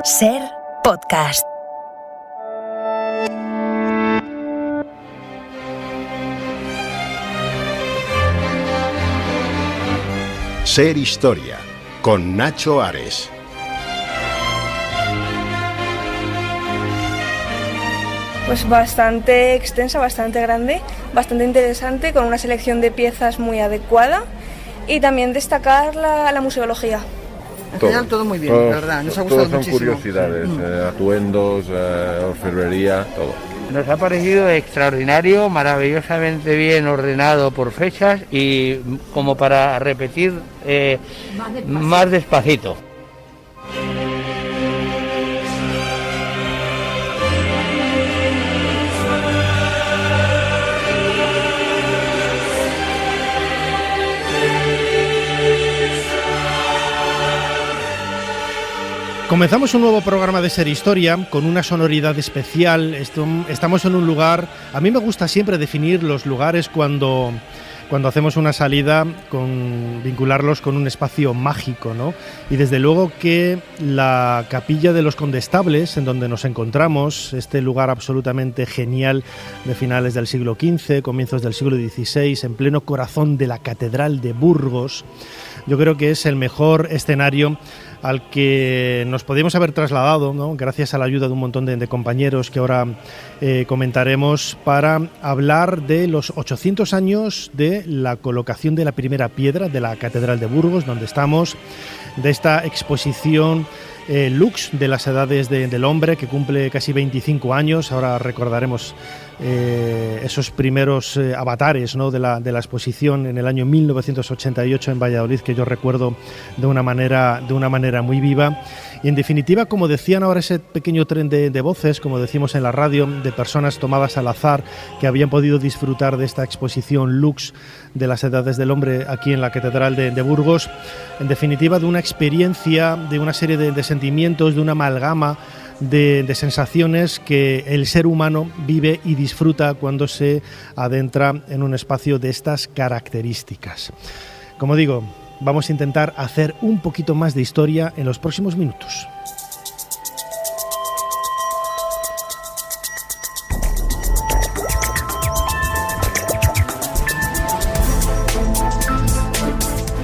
Ser Podcast. Ser Historia, con Nacho Ares. Pues bastante extensa, bastante grande, bastante interesante, con una selección de piezas muy adecuada y también destacar la museología. En general todo muy bien, la verdad, nos ha gustado muchísimo. Todos son curiosidades, atuendos, orfebrería, todo. Nos ha parecido extraordinario, maravillosamente bien ordenado por fechas y como para repetir más despacito. Comenzamos un nuevo programa de Ser Historia con una sonoridad especial. Estamos en un lugar, a mí me gusta siempre definir los lugares cuando hacemos una salida, vincularlos con un espacio mágico, ¿no? Y desde luego que la Capilla de los Condestables, en donde nos encontramos, este lugar absolutamente genial de finales del siglo XV, comienzos del siglo XVI, en pleno corazón de la Catedral de Burgos, yo creo que es el mejor escenario al que nos podíamos haber trasladado, ¿no? Gracias a la ayuda de un montón de compañeros que ahora comentaremos, para hablar de los 800 años de la colocación de la primera piedra de la Catedral de Burgos, donde estamos, de esta exposición Lux de las edades del hombre, que cumple casi 25 años. Ahora recordaremos esos primeros avatares, ¿no?, de la exposición en el año 1988 en Valladolid, que yo recuerdo de una manera muy viva. Y en definitiva, como decían ahora, ese pequeño tren de voces, como decimos en la radio, de personas tomadas al azar que habían podido disfrutar de esta exposición Lux de las edades del hombre aquí en la Catedral de Burgos. En definitiva, de una experiencia, de una serie de sentimientos, de una amalgama de sensaciones que el ser humano vive y disfruta cuando se adentra en un espacio de estas características. Como digo, vamos a intentar hacer un poquito más de historia en los próximos minutos.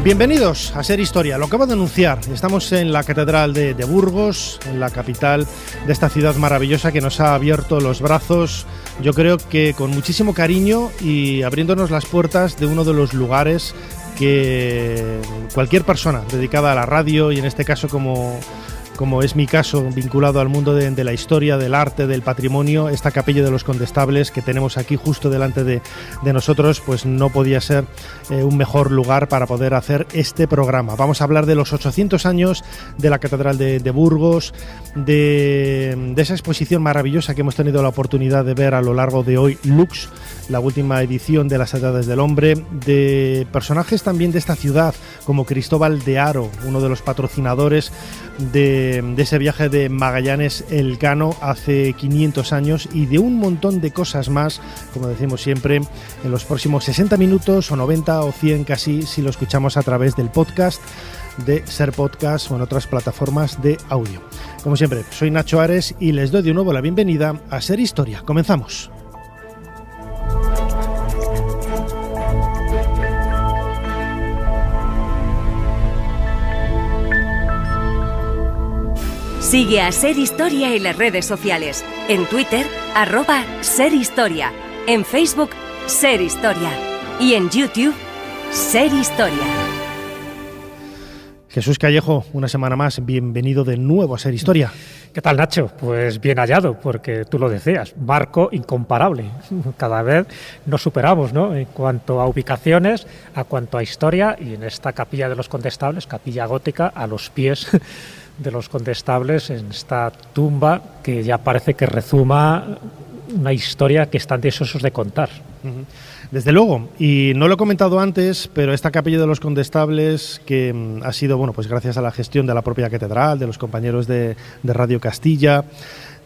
Bienvenidos a Ser Historia. Lo acabo de anunciar, estamos en la Catedral de Burgos, en la capital de esta ciudad maravillosa que nos ha abierto los brazos, yo creo que con muchísimo cariño, y abriéndonos las puertas de uno de los lugares que cualquier persona dedicada a la radio, y en este caso como es mi caso, vinculado al mundo de la historia, del arte, del patrimonio, esta Capilla de los Condestables que tenemos aquí justo delante de nosotros, pues no podía ser un mejor lugar para poder hacer este programa. Vamos a hablar de los 800 años de la Catedral de Burgos, de esa exposición maravillosa que hemos tenido la oportunidad de ver a lo largo de hoy, Lux, la última edición de las edades del hombre, de personajes también de esta ciudad como Cristóbal de Haro, uno de los patrocinadores de ese viaje de Magallanes Elcano hace 500 años, y de un montón de cosas más, como decimos siempre, en los próximos 60 minutos o 90 o 100 casi, si lo escuchamos a través del podcast de Ser Podcast o en otras plataformas de audio. Como siempre, soy Nacho Ares y les doy de nuevo la bienvenida a Ser Historia. Comenzamos. Sigue a Ser Historia en las redes sociales. En Twitter, @SerHistoria. En Facebook, Ser Historia. Y en YouTube, Ser Historia. Jesús Callejo, una semana más, bienvenido de nuevo a Ser Historia. ¿Qué tal, Nacho? Pues bien hallado, porque tú lo decías, marco incomparable. Cada vez nos superamos, ¿no?, en cuanto a ubicaciones, a cuanto a historia, y en esta Capilla de los Condestables, capilla gótica, a los pies de los Condestables, en esta tumba que ya parece que rezuma una historia que están deseosos de contar. Desde luego, y no lo he comentado antes, pero esta Capilla de los Condestables, que ha sido, bueno, pues gracias a la gestión de la propia catedral, de los compañeros de Radio Castilla,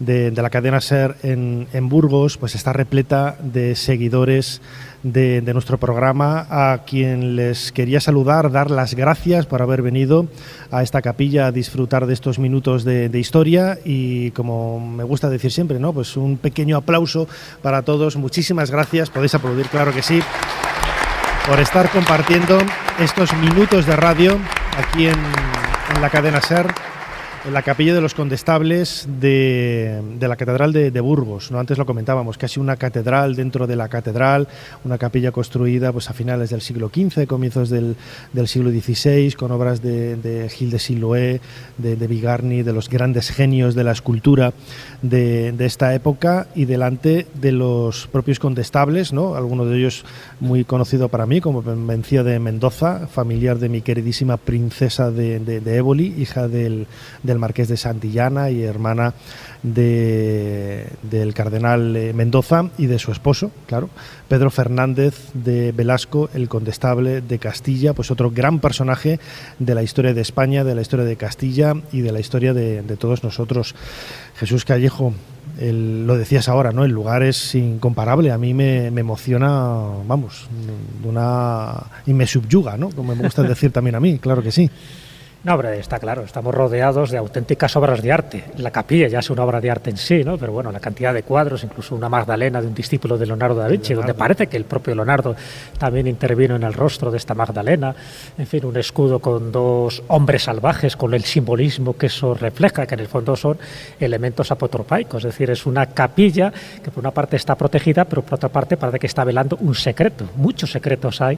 de la cadena SER en Burgos, pues está repleta de seguidores de nuestro programa, a quien les quería saludar, dar las gracias por haber venido a esta capilla a disfrutar de estos minutos de historia, y como me gusta decir siempre, ¿no? Pues un pequeño aplauso para todos. Muchísimas gracias, podéis aplaudir, claro que sí, por estar compartiendo estos minutos de radio aquí en la cadena SER, en la capilla de los Condestables de la Catedral de Burgos, ¿no? Antes lo comentábamos, casi una catedral dentro de la catedral, una capilla construida pues a finales del siglo XV, comienzos del siglo XVI, con obras de Gil de Siloé, de Bigarny, de los grandes genios de la escultura de esta época, y delante de los propios condestables, ¿no? Alguno de ellos muy conocido para mí, como Mencía de Mendoza, familiar de mi queridísima princesa de Éboli, hija del Marqués de Santillana y hermana del cardenal Mendoza, y de su esposo, claro, Pedro Fernández de Velasco, el condestable de Castilla, pues otro gran personaje de la historia de España, de la historia de Castilla y de la historia de todos nosotros. Jesús Callejo, lo decías ahora, ¿no? El lugar es incomparable, a mí me emociona, vamos, y me subyuga, ¿no? Como me gusta decir también a mí, claro que sí. No, hombre, está claro, estamos rodeados de auténticas obras de arte. La capilla ya es una obra de arte en sí, ¿no? Pero bueno, la cantidad de cuadros, incluso una Magdalena de un discípulo de Leonardo da Vinci, donde parece que el propio Leonardo también intervino en el rostro de esta Magdalena. En fin, un escudo con dos hombres salvajes, con el simbolismo que eso refleja, que en el fondo son elementos apotropaicos. Es decir, es una capilla que por una parte está protegida, pero por otra parte parece que está velando un secreto. Muchos secretos hay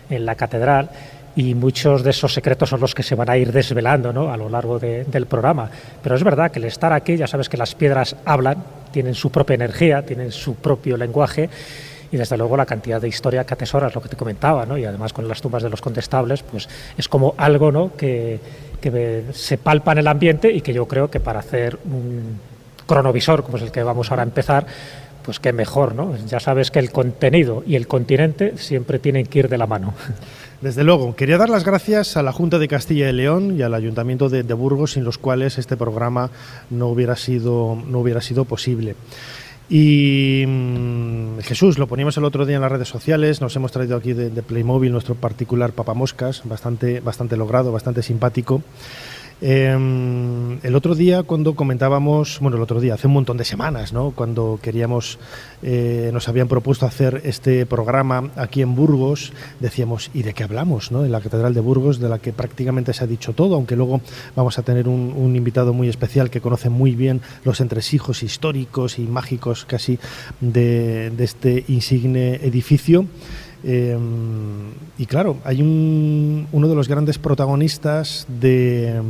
en la catedral, y muchos de esos secretos son los que se van a ir desvelando, ¿no?, a lo largo del programa. Pero es verdad que el estar aquí, ya sabes que las piedras hablan, tienen su propia energía, tienen su propio lenguaje, y desde luego la cantidad de historia que atesoras, lo que te comentaba, ¿no? Y además con las tumbas de los condestables, pues es como algo, ¿no?, que se palpa en el ambiente, y que yo creo que para hacer un cronovisor, como es el que vamos ahora a empezar, pues qué mejor, ¿no? Ya sabes que el contenido y el continente siempre tienen que ir de la mano. Desde luego, quería dar las gracias a la Junta de Castilla y León y al Ayuntamiento de Burgos, sin los cuales este programa no hubiera sido posible. Y Jesús, lo poníamos el otro día en las redes sociales, nos hemos traído aquí de Playmobil nuestro particular papamoscas, bastante logrado, bastante simpático. El otro día cuando comentábamos, hace un montón de semanas, ¿no?, cuando queríamos, nos habían propuesto hacer este programa aquí en Burgos, decíamos, ¿y de qué hablamos?, ¿no?, en la Catedral de Burgos, de la que prácticamente se ha dicho todo, aunque luego vamos a tener un invitado muy especial que conoce muy bien los entresijos históricos y mágicos casi de este insigne edificio. Y claro, hay uno de los grandes protagonistas de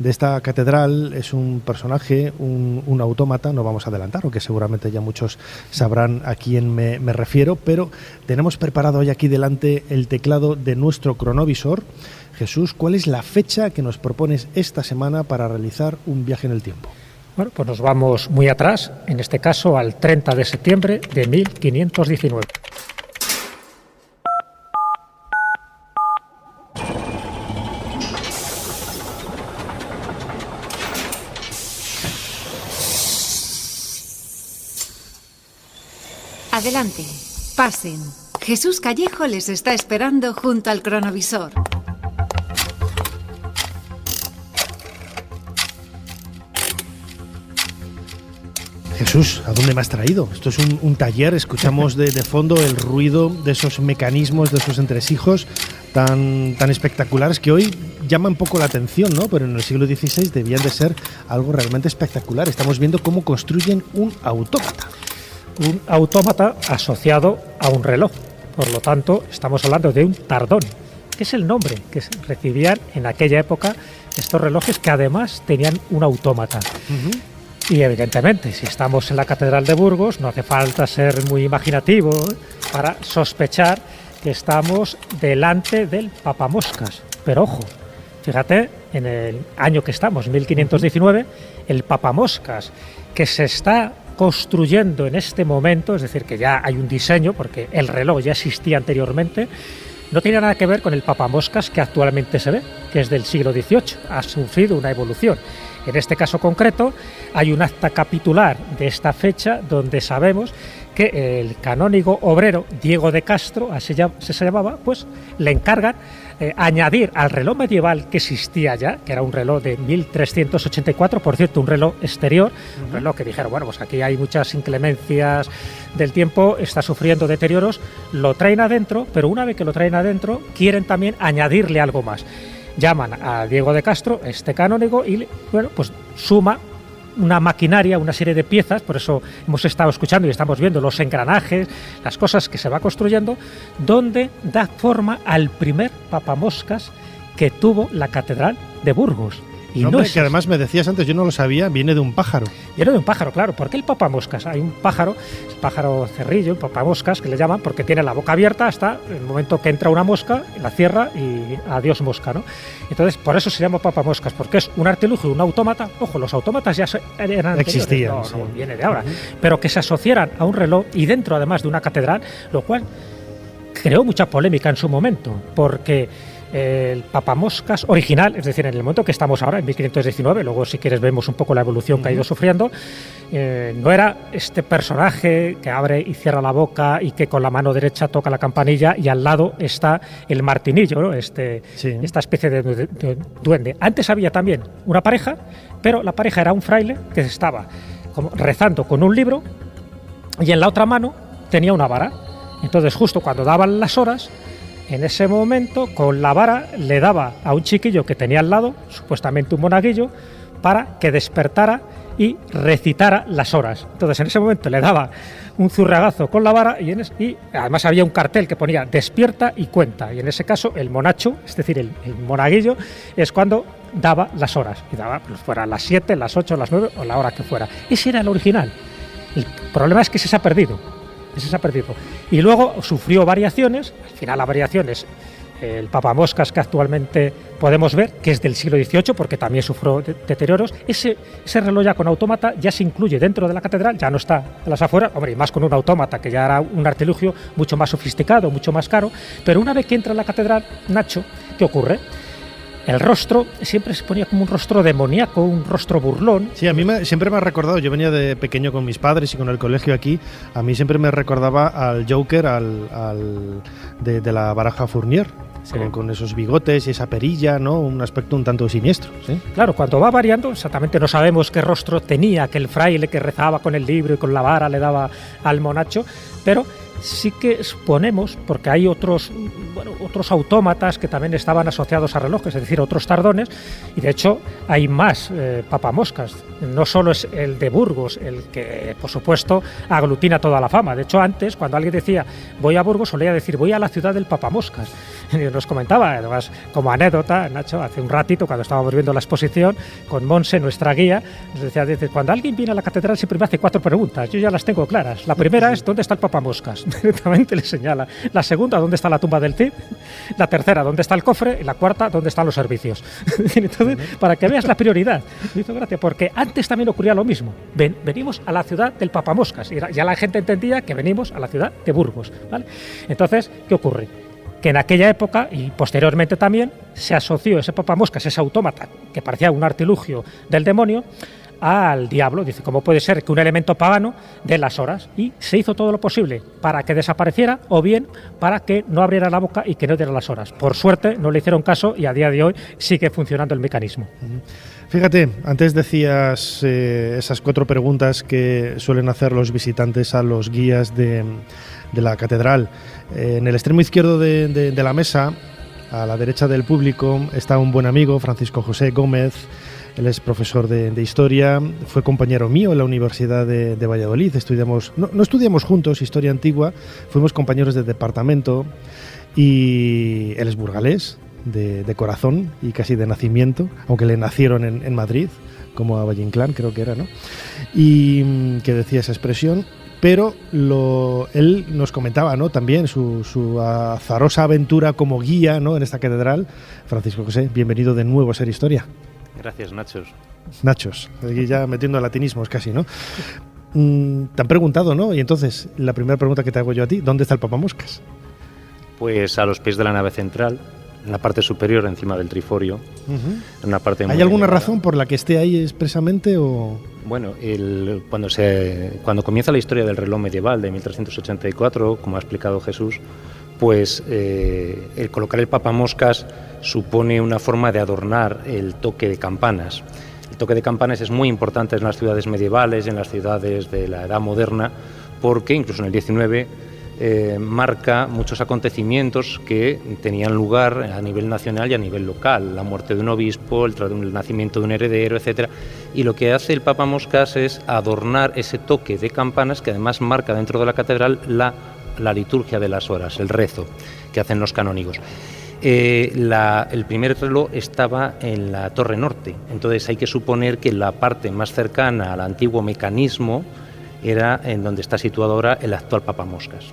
esta catedral, es un personaje, un autómata, no vamos a adelantar, aunque seguramente ya muchos sabrán a quién me refiero, pero tenemos preparado hoy aquí delante el teclado de nuestro cronovisor. Jesús, ¿cuál es la fecha que nos propones esta semana para realizar un viaje en el tiempo? Bueno, pues nos vamos muy atrás, en este caso al 30 de septiembre de 1519. Adelante, pasen. Jesús Callejo les está esperando junto al cronovisor. Jesús, ¿a dónde me has traído? Esto es un taller, escuchamos de fondo el ruido de esos mecanismos, de esos entresijos tan espectaculares que hoy llaman poco la atención, ¿no? Pero en el siglo XVI debían de ser algo realmente espectacular. Estamos viendo cómo construyen un autómata. Un autómata asociado a un reloj. Por lo tanto, estamos hablando de un tardón, que es el nombre que recibían en aquella época estos relojes, que además tenían un autómata. Y evidentemente, si estamos en la Catedral de Burgos, no hace falta ser muy imaginativo para sospechar que estamos delante del papamoscas. Pero ojo, fíjate, en el año que estamos, 1519, el papamoscas que se está construyendo en este momento, es decir, que ya hay un diseño, porque el reloj ya existía anteriormente, no tiene nada que ver con el papamoscas que actualmente se ve, que es del siglo XVIII, ha sufrido una evolución. En este caso concreto hay un acta capitular de esta fecha donde sabemos que el canónigo obrero Diego de Castro, así se llamaba, pues le encargan añadir al reloj medieval que existía ya, que era un reloj de 1384, por cierto, un reloj exterior, un reloj que dijeron, bueno, pues aquí hay muchas inclemencias del tiempo, está sufriendo deterioros, lo traen adentro, pero una vez que lo traen adentro, quieren también añadirle algo más. Llaman a Diego de Castro, este canónigo, y bueno, pues suma una maquinaria, una serie de piezas, por eso hemos estado escuchando y estamos viendo los engranajes, las cosas que se va construyendo, donde da forma al primer papamoscas que tuvo la catedral de Burgos. Y hombre, que además me decías antes, yo no lo sabía, viene de un pájaro. Viene de un pájaro, claro. ¿Por qué el papamoscas? Hay un pájaro, el pájaro cerrillo, un papamoscas, que le llaman, porque tiene la boca abierta hasta el momento que entra una mosca, la cierra y adiós mosca, ¿no? Entonces, por eso se llama papamoscas, porque es un artilugio, un autómata. Ojo, los autómatas ya eran existían, no, no viene de ahora. Pero que se asociaran a un reloj y dentro, además, de una catedral, lo cual creó mucha polémica en su momento, porque el papamoscas original, es decir, en el momento que estamos ahora, en 1519, luego si quieres vemos un poco la evolución que ha ido sufriendo, no era este personaje que abre y cierra la boca y que con la mano derecha toca la campanilla y al lado está el martinillo, ¿no? Esta especie de duende. Antes había también una pareja, pero la pareja era un fraile que estaba como rezando con un libro y en la otra mano tenía una vara. Entonces justo cuando daban las horas, en ese momento, con la vara, le daba a un chiquillo que tenía al lado, supuestamente un monaguillo, para que despertara y recitara las horas. Entonces, en ese momento le daba un zurragazo con la vara y además había un cartel que ponía despierta y cuenta. Y en ese caso, el monacho, es decir, el monaguillo, es cuando daba las horas. Y daba, pues fuera las 7, las 8, las 9 o la hora que fuera. Ese era el original. El problema es que se ha perdido. Y luego sufrió variaciones, al final la variación es el papamoscas que actualmente podemos ver, que es del siglo XVIII, porque también sufrió deterioros. Ese reloj ya con autómata ya se incluye dentro de la catedral, ya no está a las afueras, hombre, y más con un autómata, que ya era un artilugio mucho más sofisticado, mucho más caro, pero una vez que entra en la catedral, Nacho, ¿qué ocurre? El rostro siempre se ponía como un rostro demoníaco, un rostro burlón. Sí, a mí siempre me ha recordado, yo venía de pequeño con mis padres y con el colegio aquí, a mí siempre me recordaba al Joker, de la baraja Fournier, sí, con esos bigotes y esa perilla, ¿no? Un aspecto un tanto siniestro, ¿sí? Claro, cuando va variando, exactamente no sabemos qué rostro tenía aquel fraile que rezaba con el libro y con la vara le daba al monacho, pero sí que suponemos, porque hay otros autómatas que también estaban asociados a relojes, es decir, otros tardones, y de hecho hay más papamoscas. No solo es el de Burgos el que, por supuesto, aglutina toda la fama. De hecho, antes, cuando alguien decía voy a Burgos, solía decir voy a la ciudad del papamoscas. Y nos comentaba, además, como anécdota, Nacho, hace un ratito, cuando estábamos viendo la exposición, con Monse, nuestra guía, nos decía, cuando alguien viene a la catedral siempre me hace 4 preguntas, yo ya las tengo claras. La primera es, ¿dónde está el papamoscas? Directamente le señala. La segunda, ¿dónde está la tumba del Cid? La tercera, ¿dónde está el cofre? Y la cuarta, ¿dónde están los servicios? Entonces, para que veas la prioridad. Me hizo gracia, porque antes también ocurría lo mismo. Venimos a la ciudad del papamoscas. Y ya la gente entendía que venimos a la ciudad de Burgos, ¿vale? Entonces, ¿qué ocurre? Que en aquella época, y posteriormente también, se asoció ese papamoscas, ese autómata, que parecía un artilugio del demonio, al diablo. Dice, ¿cómo puede ser que un elemento pagano dé las horas? Y se hizo todo lo posible para que desapareciera o bien para que no abriera la boca y que no diera las horas. Por suerte no le hicieron caso y a día de hoy sigue funcionando el mecanismo. Fíjate, antes decías esas 4 preguntas que suelen hacer los visitantes a los guías de la catedral. En el extremo izquierdo de la mesa, a la derecha del público, está un buen amigo, Francisco José Gómez. Él es profesor de historia, fue compañero mío en la Universidad de Valladolid. No estudiamos juntos historia antigua, fuimos compañeros de departamento, y él es burgalés de corazón y casi de nacimiento, aunque le nacieron en Madrid, como a Valle Inclán, creo que era, ¿no? Y que decía esa expresión. Pero él nos comentaba, ¿no?, también su azarosa aventura como guía, ¿no?, en esta catedral. Francisco José, bienvenido de nuevo a Ser Historia. Gracias, Nachos, aquí ya metiendo latinismos casi, ¿no? Te han preguntado, ¿no? Y entonces, la primera pregunta que te hago yo a ti, ¿dónde está el papamoscas? Pues a los pies de la nave central, en la parte superior, encima del triforio. En una parte ¿Hay alguna razón por la que esté ahí expresamente o...? Bueno, cuando comienza la historia del reloj medieval de 1384, como ha explicado Jesús, pues el colocar el papamoscas supone una forma de adornar el toque de campanas. El toque de campanas es muy importante en las ciudades medievales y en las ciudades de la Edad Moderna, porque incluso en el 19 marca muchos acontecimientos que tenían lugar a nivel nacional y a nivel local, la muerte de un obispo, el nacimiento de un heredero, etcétera. Y lo que hace el papamoscas es adornar ese toque de campanas que además marca dentro de la catedral la liturgia de las horas, el rezo que hacen los canónigos. El primer reloj estaba en la torre norte, entonces hay que suponer que la parte más cercana al antiguo mecanismo era en donde está situado ahora el actual papamoscas.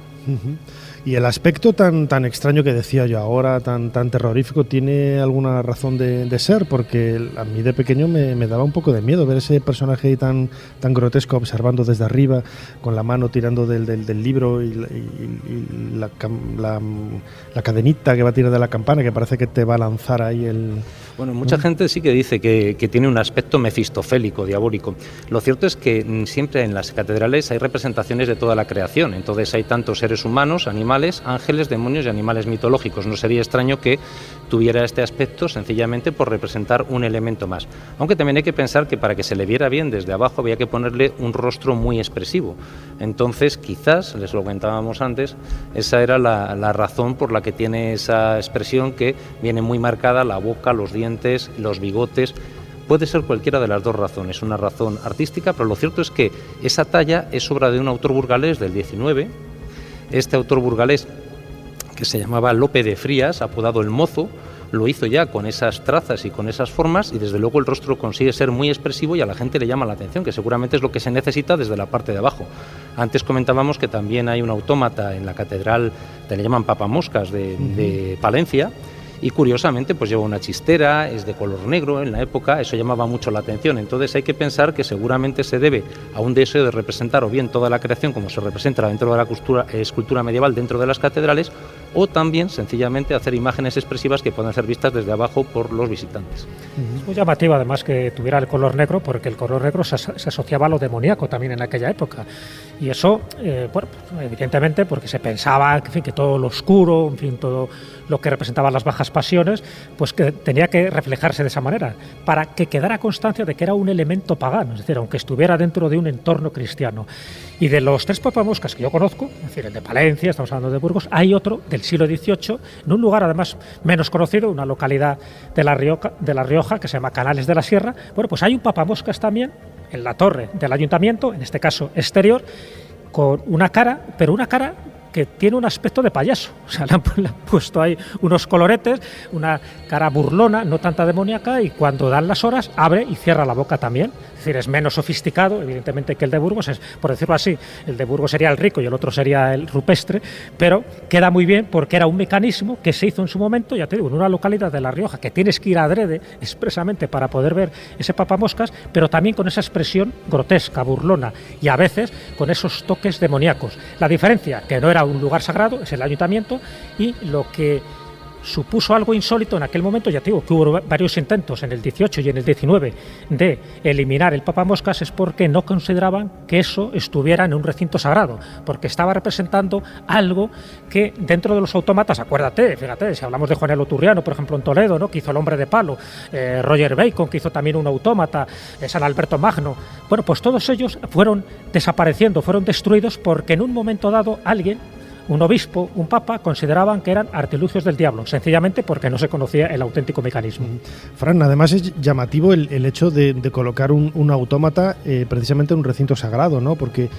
Y el aspecto tan extraño que decía yo ahora, tan terrorífico, ¿tiene alguna razón de ser? Porque a mí de pequeño me daba un poco de miedo ver ese personaje tan grotesco observando desde arriba, con la mano tirando del libro y la cadenita que va a tirar de la campana, que parece que te va a lanzar ahí el... Bueno, mucha gente sí que dice que tiene un aspecto mefistofélico, diabólico. Lo cierto es que siempre en las catedrales hay representaciones de toda la creación, entonces hay tantos seres humanos, animales, ángeles, demonios y animales mitológicos. No sería extraño que tuviera este aspecto sencillamente por representar un elemento más. Aunque también hay que pensar que para que se le viera bien desde abajo había que ponerle un rostro muy expresivo. Entonces, quizás, les lo comentábamos antes, esa era la razón por la que tiene esa expresión que viene muy marcada, la boca, los dientes, los bigotes. Puede ser cualquiera de las dos razones, una razón artística, pero lo cierto es que esa talla es obra de un autor burgalés del 19. Este autor burgalés, que se llamaba Lope de Frías, apodado El Mozo, lo hizo ya con esas trazas y con esas formas, y desde luego el rostro consigue ser muy expresivo y a la gente le llama la atención, que seguramente es lo que se necesita desde la parte de abajo. Antes comentábamos que también hay un autómata en la catedral, que le llaman papamoscas de Palencia, y curiosamente pues lleva una chistera, es de color negro en la época, eso llamaba mucho la atención. Entonces hay que pensar que seguramente se debe a un deseo de representar o bien toda la creación como se representa dentro de la escultura medieval dentro de las catedrales, o también sencillamente hacer imágenes expresivas que puedan ser vistas desde abajo por los visitantes. Es muy llamativo además que tuviera el color negro, porque el color negro se asociaba a lo demoníaco también en aquella época, y eso bueno, evidentemente porque se pensaba, en fin, que todo lo oscuro, en fin, todo lo que representaba las bajas pasiones, pues que tenía que reflejarse de esa manera, para que quedara constancia de que era un elemento pagano, es decir, aunque estuviera dentro de un entorno cristiano. Y de los tres papamoscas que yo conozco, es decir, el de Palencia, estamos hablando de Burgos, hay otro del siglo XVIII, en un lugar además menos conocido, una localidad de La Rioja, que se llama Canales de la Sierra. Bueno, pues hay un papamoscas también en la torre del ayuntamiento, en este caso exterior, con una cara, pero una cara que tiene un aspecto de payaso. O sea, le han puesto ahí unos coloretes, una cara burlona, no tanta demoníaca, y cuando dan las horas abre y cierra la boca también. Es decir, es menos sofisticado, evidentemente, que el de Burgos, es, por decirlo así, el de Burgos sería el rico y el otro sería el rupestre, pero queda muy bien porque era un mecanismo que se hizo en su momento, ya te digo, en una localidad de La Rioja, que tienes que ir adrede expresamente para poder ver ese papamoscas, pero también con esa expresión grotesca, burlona, y a veces con esos toques demoníacos. La diferencia, que no era un lugar sagrado, es el ayuntamiento, y lo que supuso algo insólito en aquel momento, ya te digo que hubo varios intentos en el 18 y en el 19 de eliminar el papamoscas, es porque no consideraban que eso estuviera en un recinto sagrado, porque estaba representando algo que dentro de los autómatas, acuérdate, fíjate, si hablamos de Juanelo Turriano, por ejemplo, en Toledo, ¿no?, que hizo el hombre de palo, Roger Bacon, que hizo también un autómata, San Alberto Magno, bueno, pues todos ellos fueron desapareciendo, fueron destruidos porque en un momento dado alguien, un obispo, un papa, consideraban que eran artilugios del diablo, sencillamente porque no se conocía el auténtico mecanismo. Fran, además es llamativo el hecho de colocar un autómata precisamente en un recinto sagrado, ¿no? Porque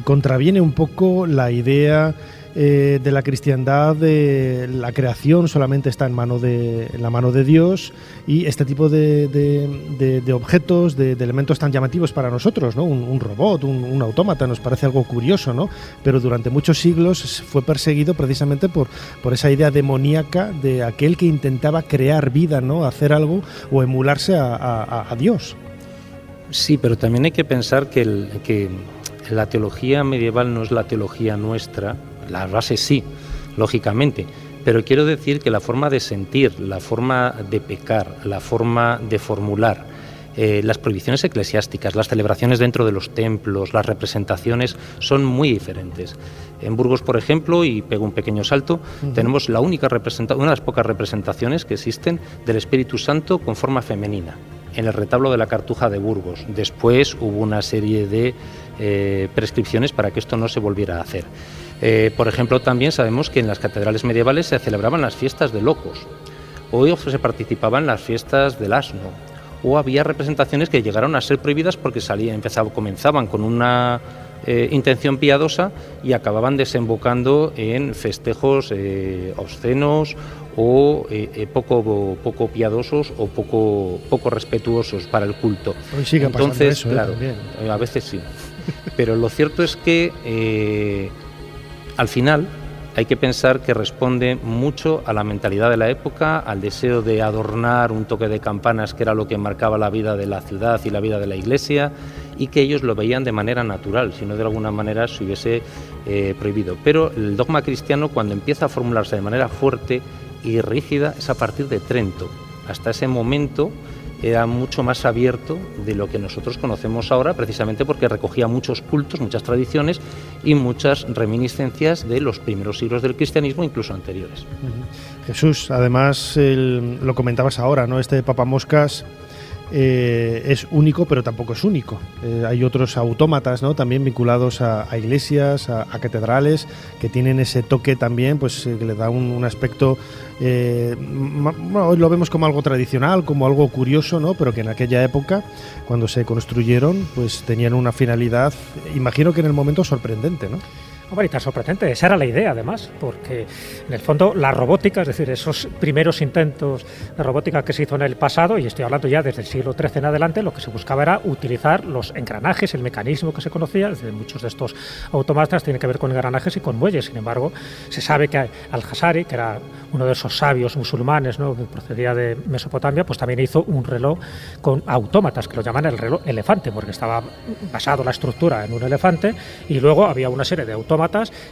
contraviene un poco la idea de la cristiandad, de la creación solamente está en la mano de Dios, y este tipo de objetos, de elementos tan llamativos para nosotros, ¿no? Un robot, un autómata, nos parece algo curioso, ¿no? Pero durante muchos siglos fue perseguido precisamente por esa idea demoníaca de aquel que intentaba crear vida, ¿no? Hacer algo o emularse a Dios. Sí, pero también hay que pensar que la teología medieval no es la teología nuestra. La base sí, lógicamente, pero quiero decir que la forma de sentir, la forma de pecar, la forma de formular, las prohibiciones eclesiásticas, las celebraciones dentro de los templos, las representaciones son muy diferentes. En Burgos, por ejemplo, y pego un pequeño salto, tenemos una de las pocas representaciones que existen del Espíritu Santo con forma femenina, en el retablo de la Cartuja de Burgos. Después hubo una serie de prescripciones para que esto no se volviera a hacer. Por ejemplo, también sabemos que en las catedrales medievales se celebraban las fiestas de locos, o se participaba en las fiestas del asno, o había representaciones que llegaron a ser prohibidas porque comenzaban con una intención piadosa y acababan desembocando en festejos obscenos o poco piadosos o poco respetuosos para el culto. Hoy sigue Entonces, pasando eso, claro, a veces sí. Pero lo cierto es que al final hay que pensar que responde mucho a la mentalidad de la época, al deseo de adornar un toque de campanas, que era lo que marcaba la vida de la ciudad y la vida de la iglesia, y que ellos lo veían de manera natural, si no de alguna manera se hubiese prohibido. Pero el dogma cristiano, cuando empieza a formularse de manera fuerte y rígida, es a partir de Trento. Hasta ese momento era mucho más abierto de lo que nosotros conocemos ahora, precisamente porque recogía muchos cultos, muchas tradiciones y muchas reminiscencias de los primeros siglos del cristianismo, incluso anteriores. Jesús, además lo comentabas ahora, ¿no? Este papamoscas es único, pero tampoco es único. Hay otros autómatas, ¿no? También vinculados a iglesias, a catedrales, que tienen ese toque también, pues que le da un aspecto. Hoy lo vemos como algo tradicional, como algo curioso, ¿no? Pero que en aquella época, cuando se construyeron, pues tenían una finalidad, imagino que en el momento sorprendente, ¿no? Hombre, y tan sorprendente, esa era la idea además, porque en el fondo la robótica, es decir, esos primeros intentos de robótica que se hizo en el pasado, y estoy hablando ya desde el siglo XIII en adelante, lo que se buscaba era utilizar los engranajes, el mecanismo que se conocía, es decir, muchos de estos automatas tienen que ver con engranajes y con muelles. Sin embargo, se sabe que Al-Jazari, que era uno de esos sabios musulmanes, ¿no?, que procedía de Mesopotamia, pues también hizo un reloj con autómatas, que lo llaman el reloj elefante, porque estaba basado la estructura en un elefante, y luego había una serie de autómatas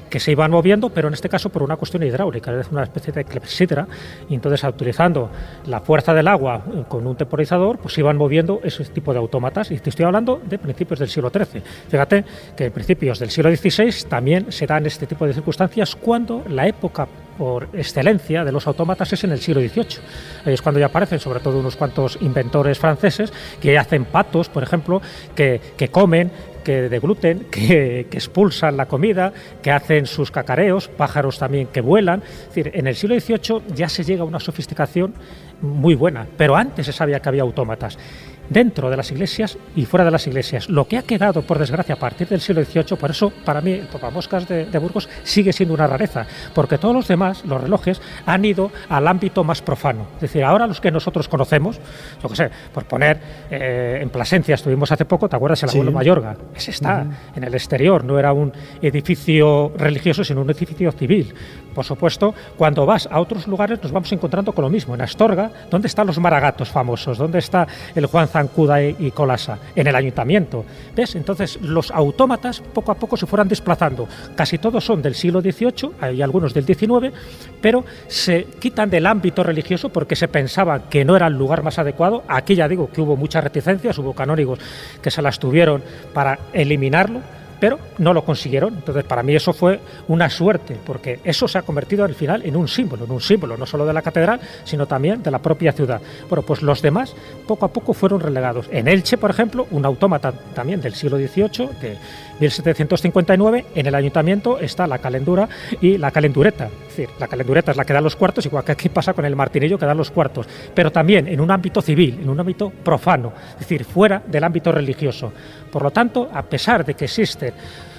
que se iban moviendo, pero en este caso por una cuestión hidráulica, es decir, una especie de clepsidra, y entonces utilizando la fuerza del agua con un temporizador, pues iban moviendo ese tipo de autómatas, y te estoy hablando de principios del siglo XIII. Fíjate que en principios del siglo XVI también se dan este tipo de circunstancias, cuando la época por excelencia de los autómatas es en el siglo XVIII. Ahí es cuando ya aparecen sobre todo unos cuantos inventores franceses que hacen patos, por ejemplo, que comen, que degluten, que expulsan la comida, que hacen sus cacareos, pájaros también que vuelan. Es decir, en el siglo XVIII ya se llega a una sofisticación muy buena, pero antes se sabía que había autómatas dentro de las iglesias y fuera de las iglesias. Lo que ha quedado, por desgracia, a partir del siglo XVIII, por eso para mí el papamoscas de Burgos sigue siendo una rareza, porque todos los demás, los relojes, han ido al ámbito más profano. Es decir, ahora los que nosotros conocemos, yo qué sé, por poner en Plasencia, estuvimos hace poco, ¿te acuerdas? El abuelo Mayorga. Ese está en el exterior, no era un edificio religioso, sino un edificio civil. Por supuesto, cuando vas a otros lugares nos vamos encontrando con lo mismo. En Astorga, ¿dónde están los maragatos famosos? ¿Dónde está el Juan Zancuda y Colasa? En el ayuntamiento. ¿Ves? Entonces los autómatas poco a poco se fueron desplazando. Casi todos son del siglo XVIII, hay algunos del XIX, pero se quitan del ámbito religioso porque se pensaba que no era el lugar más adecuado. Aquí ya digo que hubo muchas reticencias, hubo canónigos que se las tuvieron para eliminarlo, pero no lo consiguieron. Entonces, para mí eso fue una suerte, porque eso se ha convertido al final en un símbolo no solo de la catedral, sino también de la propia ciudad. Bueno, pues los demás poco a poco fueron relegados. En Elche, por ejemplo, un autómata también del siglo XVIII, de 1759, en el ayuntamiento está la calendura y la calendureta. Es decir, la calendureta es la que da los cuartos, igual que aquí pasa con el martinillo que da los cuartos, pero también en un ámbito civil, en un ámbito profano, es decir, fuera del ámbito religioso. Por lo tanto, a pesar de que existen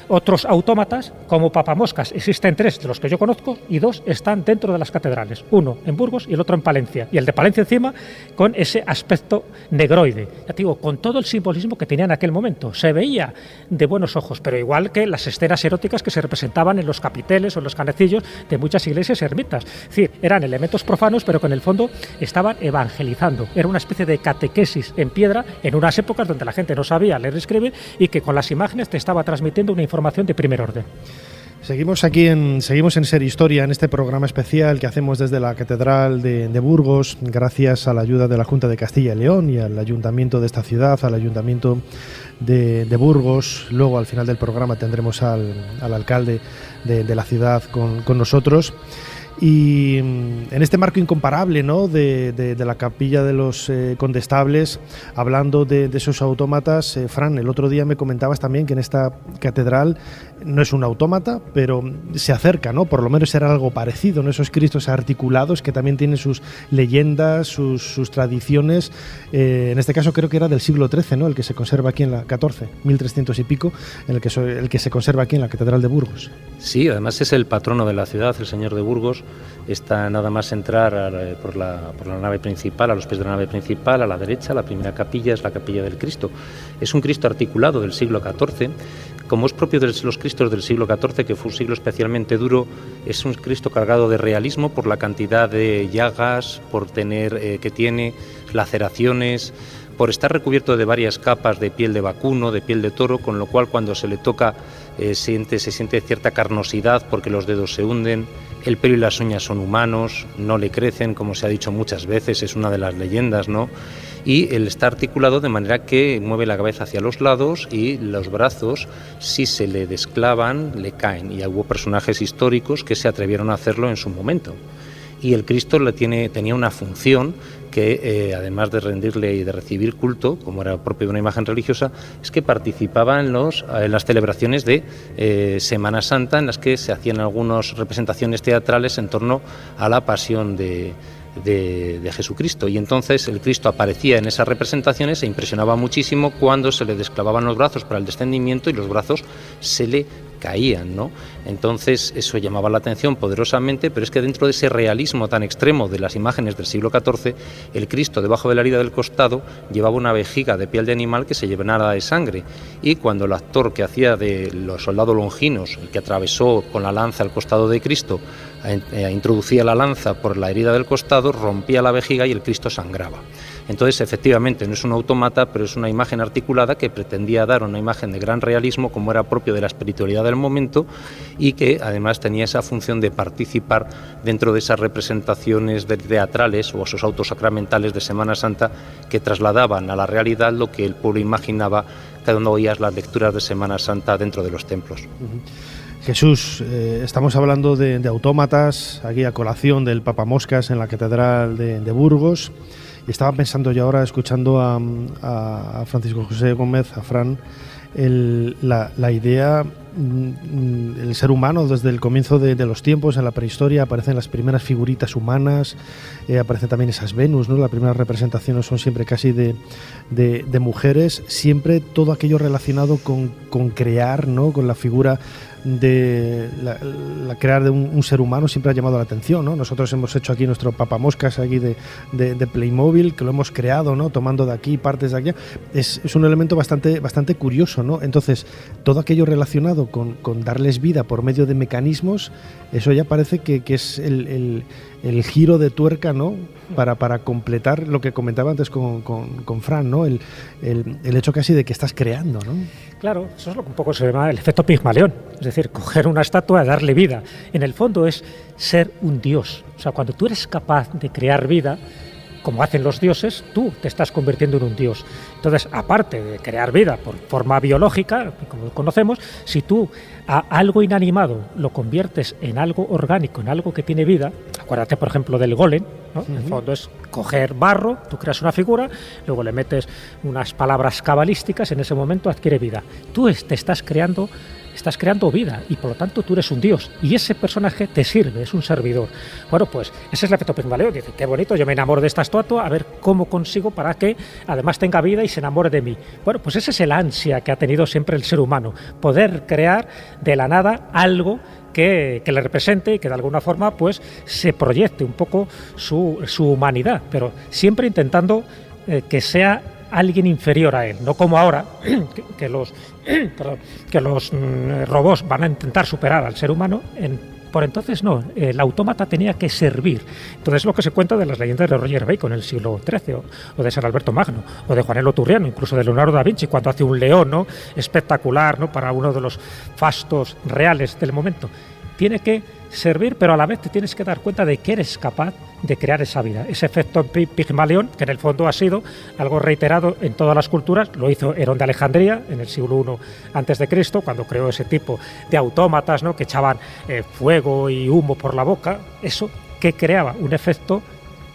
otros autómatas, como papamoscas, existen 3 de los que yo conozco y 2 están dentro de las catedrales, uno en Burgos y el otro en Palencia, y el de Palencia encima con ese aspecto negroide, ya te digo, con todo el simbolismo que tenía en aquel momento. Se veía de buenos ojos, pero igual que las escenas eróticas que se representaban en los capiteles o en los canecillos de muchas iglesias y ermitas. Es decir, eran elementos profanos, pero que en el fondo estaban evangelizando. Era una especie de catequesis en piedra en unas épocas donde la gente no sabía leer y escribir, y que con las imágenes te estaba transmitiendo una información de primer orden. Seguimos en Ser Historia, en este programa especial que hacemos desde la Catedral de Burgos, gracias a la ayuda de la Junta de Castilla y León y al Ayuntamiento de esta ciudad, al Ayuntamiento de Burgos. Luego, al final del programa, tendremos al alcalde de la ciudad con nosotros. Y en este marco incomparable, ¿no?, de la capilla de los condestables, hablando de esos autómatas, Fran, el otro día me comentabas también que en esta catedral no es un autómata, pero se acerca, ¿no?, por lo menos era algo parecido, ¿no?, esos Cristos articulados que también tienen sus leyendas, sus tradiciones. En este caso creo que era del siglo XIII, ¿no?, el que se conserva aquí en la 14, 1300 y pico, el que se conserva aquí en la Catedral de Burgos. Sí, además es el patrono de la ciudad, el señor de Burgos. Está nada más entrar por la nave principal, a los pies de la nave principal, a la derecha, la primera capilla es la capilla del Cristo. Es un Cristo articulado del siglo XIV, como es propio de los Cristos del siglo XIV, que fue un siglo especialmente duro. Es un Cristo cargado de realismo por la cantidad de llagas, por tener que tiene laceraciones, por estar recubierto de varias capas de piel de vacuno, de piel de toro, con lo cual cuando se le toca se siente cierta carnosidad porque los dedos se hunden. El pelo y las uñas son humanos, no le crecen, como se ha dicho muchas veces, es una de las leyendas, ¿no? Y él está articulado de manera que mueve la cabeza hacia los lados y los brazos, si se le desclavan, le caen. Y hubo personajes históricos que se atrevieron a hacerlo en su momento. Y el Cristo tenía una función que, además de rendirle y de recibir culto, como era propio de una imagen religiosa, es que participaba en las celebraciones de Semana Santa, en las que se hacían algunas representaciones teatrales en torno a la pasión de Jesucristo. Y entonces el Cristo aparecía en esas representaciones e impresionaba muchísimo cuando se le desclavaban los brazos para el descendimiento y los brazos se le caían, ¿no? Entonces eso llamaba la atención poderosamente, pero es que dentro de ese realismo tan extremo de las imágenes del siglo XIV, el Cristo debajo de la herida del costado llevaba una vejiga de piel de animal que se llenaba de sangre, y cuando el actor que hacía de los soldados longinos, el que atravesó con la lanza el costado de Cristo, introducía la lanza por la herida del costado, rompía la vejiga y el Cristo sangraba. Entonces, efectivamente, no es un autómata, pero es una imagen articulada que pretendía dar una imagen de gran realismo, como era propio de la espiritualidad del momento, y que además tenía esa función de participar dentro de esas representaciones teatrales o esos autos sacramentales de Semana Santa que trasladaban a la realidad lo que el pueblo imaginaba cuando oías las lecturas de Semana Santa dentro de los templos. Jesús, estamos hablando de autómatas, aquí a colación del Papamoscas en la Catedral de Burgos. Y estaba pensando yo ahora, escuchando a Francisco José Gómez, a Fran, la idea, el ser humano desde el comienzo de los tiempos, en la prehistoria, aparecen las primeras figuritas humanas, aparecen también esas Venus, ¿no? Las primeras representaciones son siempre casi de mujeres, siempre todo aquello relacionado con crear, ¿no? Con la figura de la crear de un ser humano siempre ha llamado la atención, ¿no? Nosotros hemos hecho aquí nuestro papamoscas aquí de Playmobil, que lo hemos creado, ¿no? Tomando de aquí partes de allá. Es un elemento bastante curioso, ¿no? Entonces, todo aquello relacionado con darles vida por medio de mecanismos, eso ya parece que es el giro de tuerca, ¿no? Para completar lo que comentaba antes con Fran, ¿no? El hecho casi de que estás creando, ¿no? Claro, eso es lo que un poco se llama el efecto Pigmalión, es decir, coger una estatua y darle vida. En el fondo es ser un dios. O sea, cuando tú eres capaz de crear vida, como hacen los dioses, tú te estás convirtiendo en un dios. Entonces, aparte de crear vida por forma biológica, como conocemos, si tú a algo inanimado lo conviertes en algo orgánico, en algo que tiene vida, acuérdate, por ejemplo, del golem, ¿no? En el fondo es coger barro, tú creas una figura, luego le metes unas palabras cabalísticas, en ese momento adquiere vida. Tú te estás creando vida y por lo tanto tú eres un dios y ese personaje te sirve, es un servidor. Bueno, pues ese es el efecto Pigmalión. Dice, qué bonito, yo me enamoro de esta estatua, a ver cómo consigo para que además tenga vida y se enamore de mí. Bueno, pues ese es el ansia que ha tenido siempre el ser humano, poder crear de la nada algo que le represente y que de alguna forma pues se proyecte un poco su humanidad, pero siempre intentando que sea alguien inferior a él, no como ahora que los robots van a intentar superar al ser humano en por entonces no, el autómata tenía que servir. Entonces lo que se cuenta de las leyendas de Roger Bacon en el siglo XIII, o de San Alberto Magno, o de Juanelo Turriano, incluso de Leonardo da Vinci, cuando hace un león, ¿no?, espectacular, ¿no?, para uno de los fastos reales del momento. Tiene que servir, pero a la vez te tienes que dar cuenta de que eres capaz de crear esa vida, ese efecto Pigmalión, que en el fondo ha sido algo reiterado en todas las culturas. Lo hizo Herón de Alejandría en el siglo I a.C., cuando creó ese tipo de autómatas, ¿no?, que echaban fuego y humo por la boca. Eso que creaba un efecto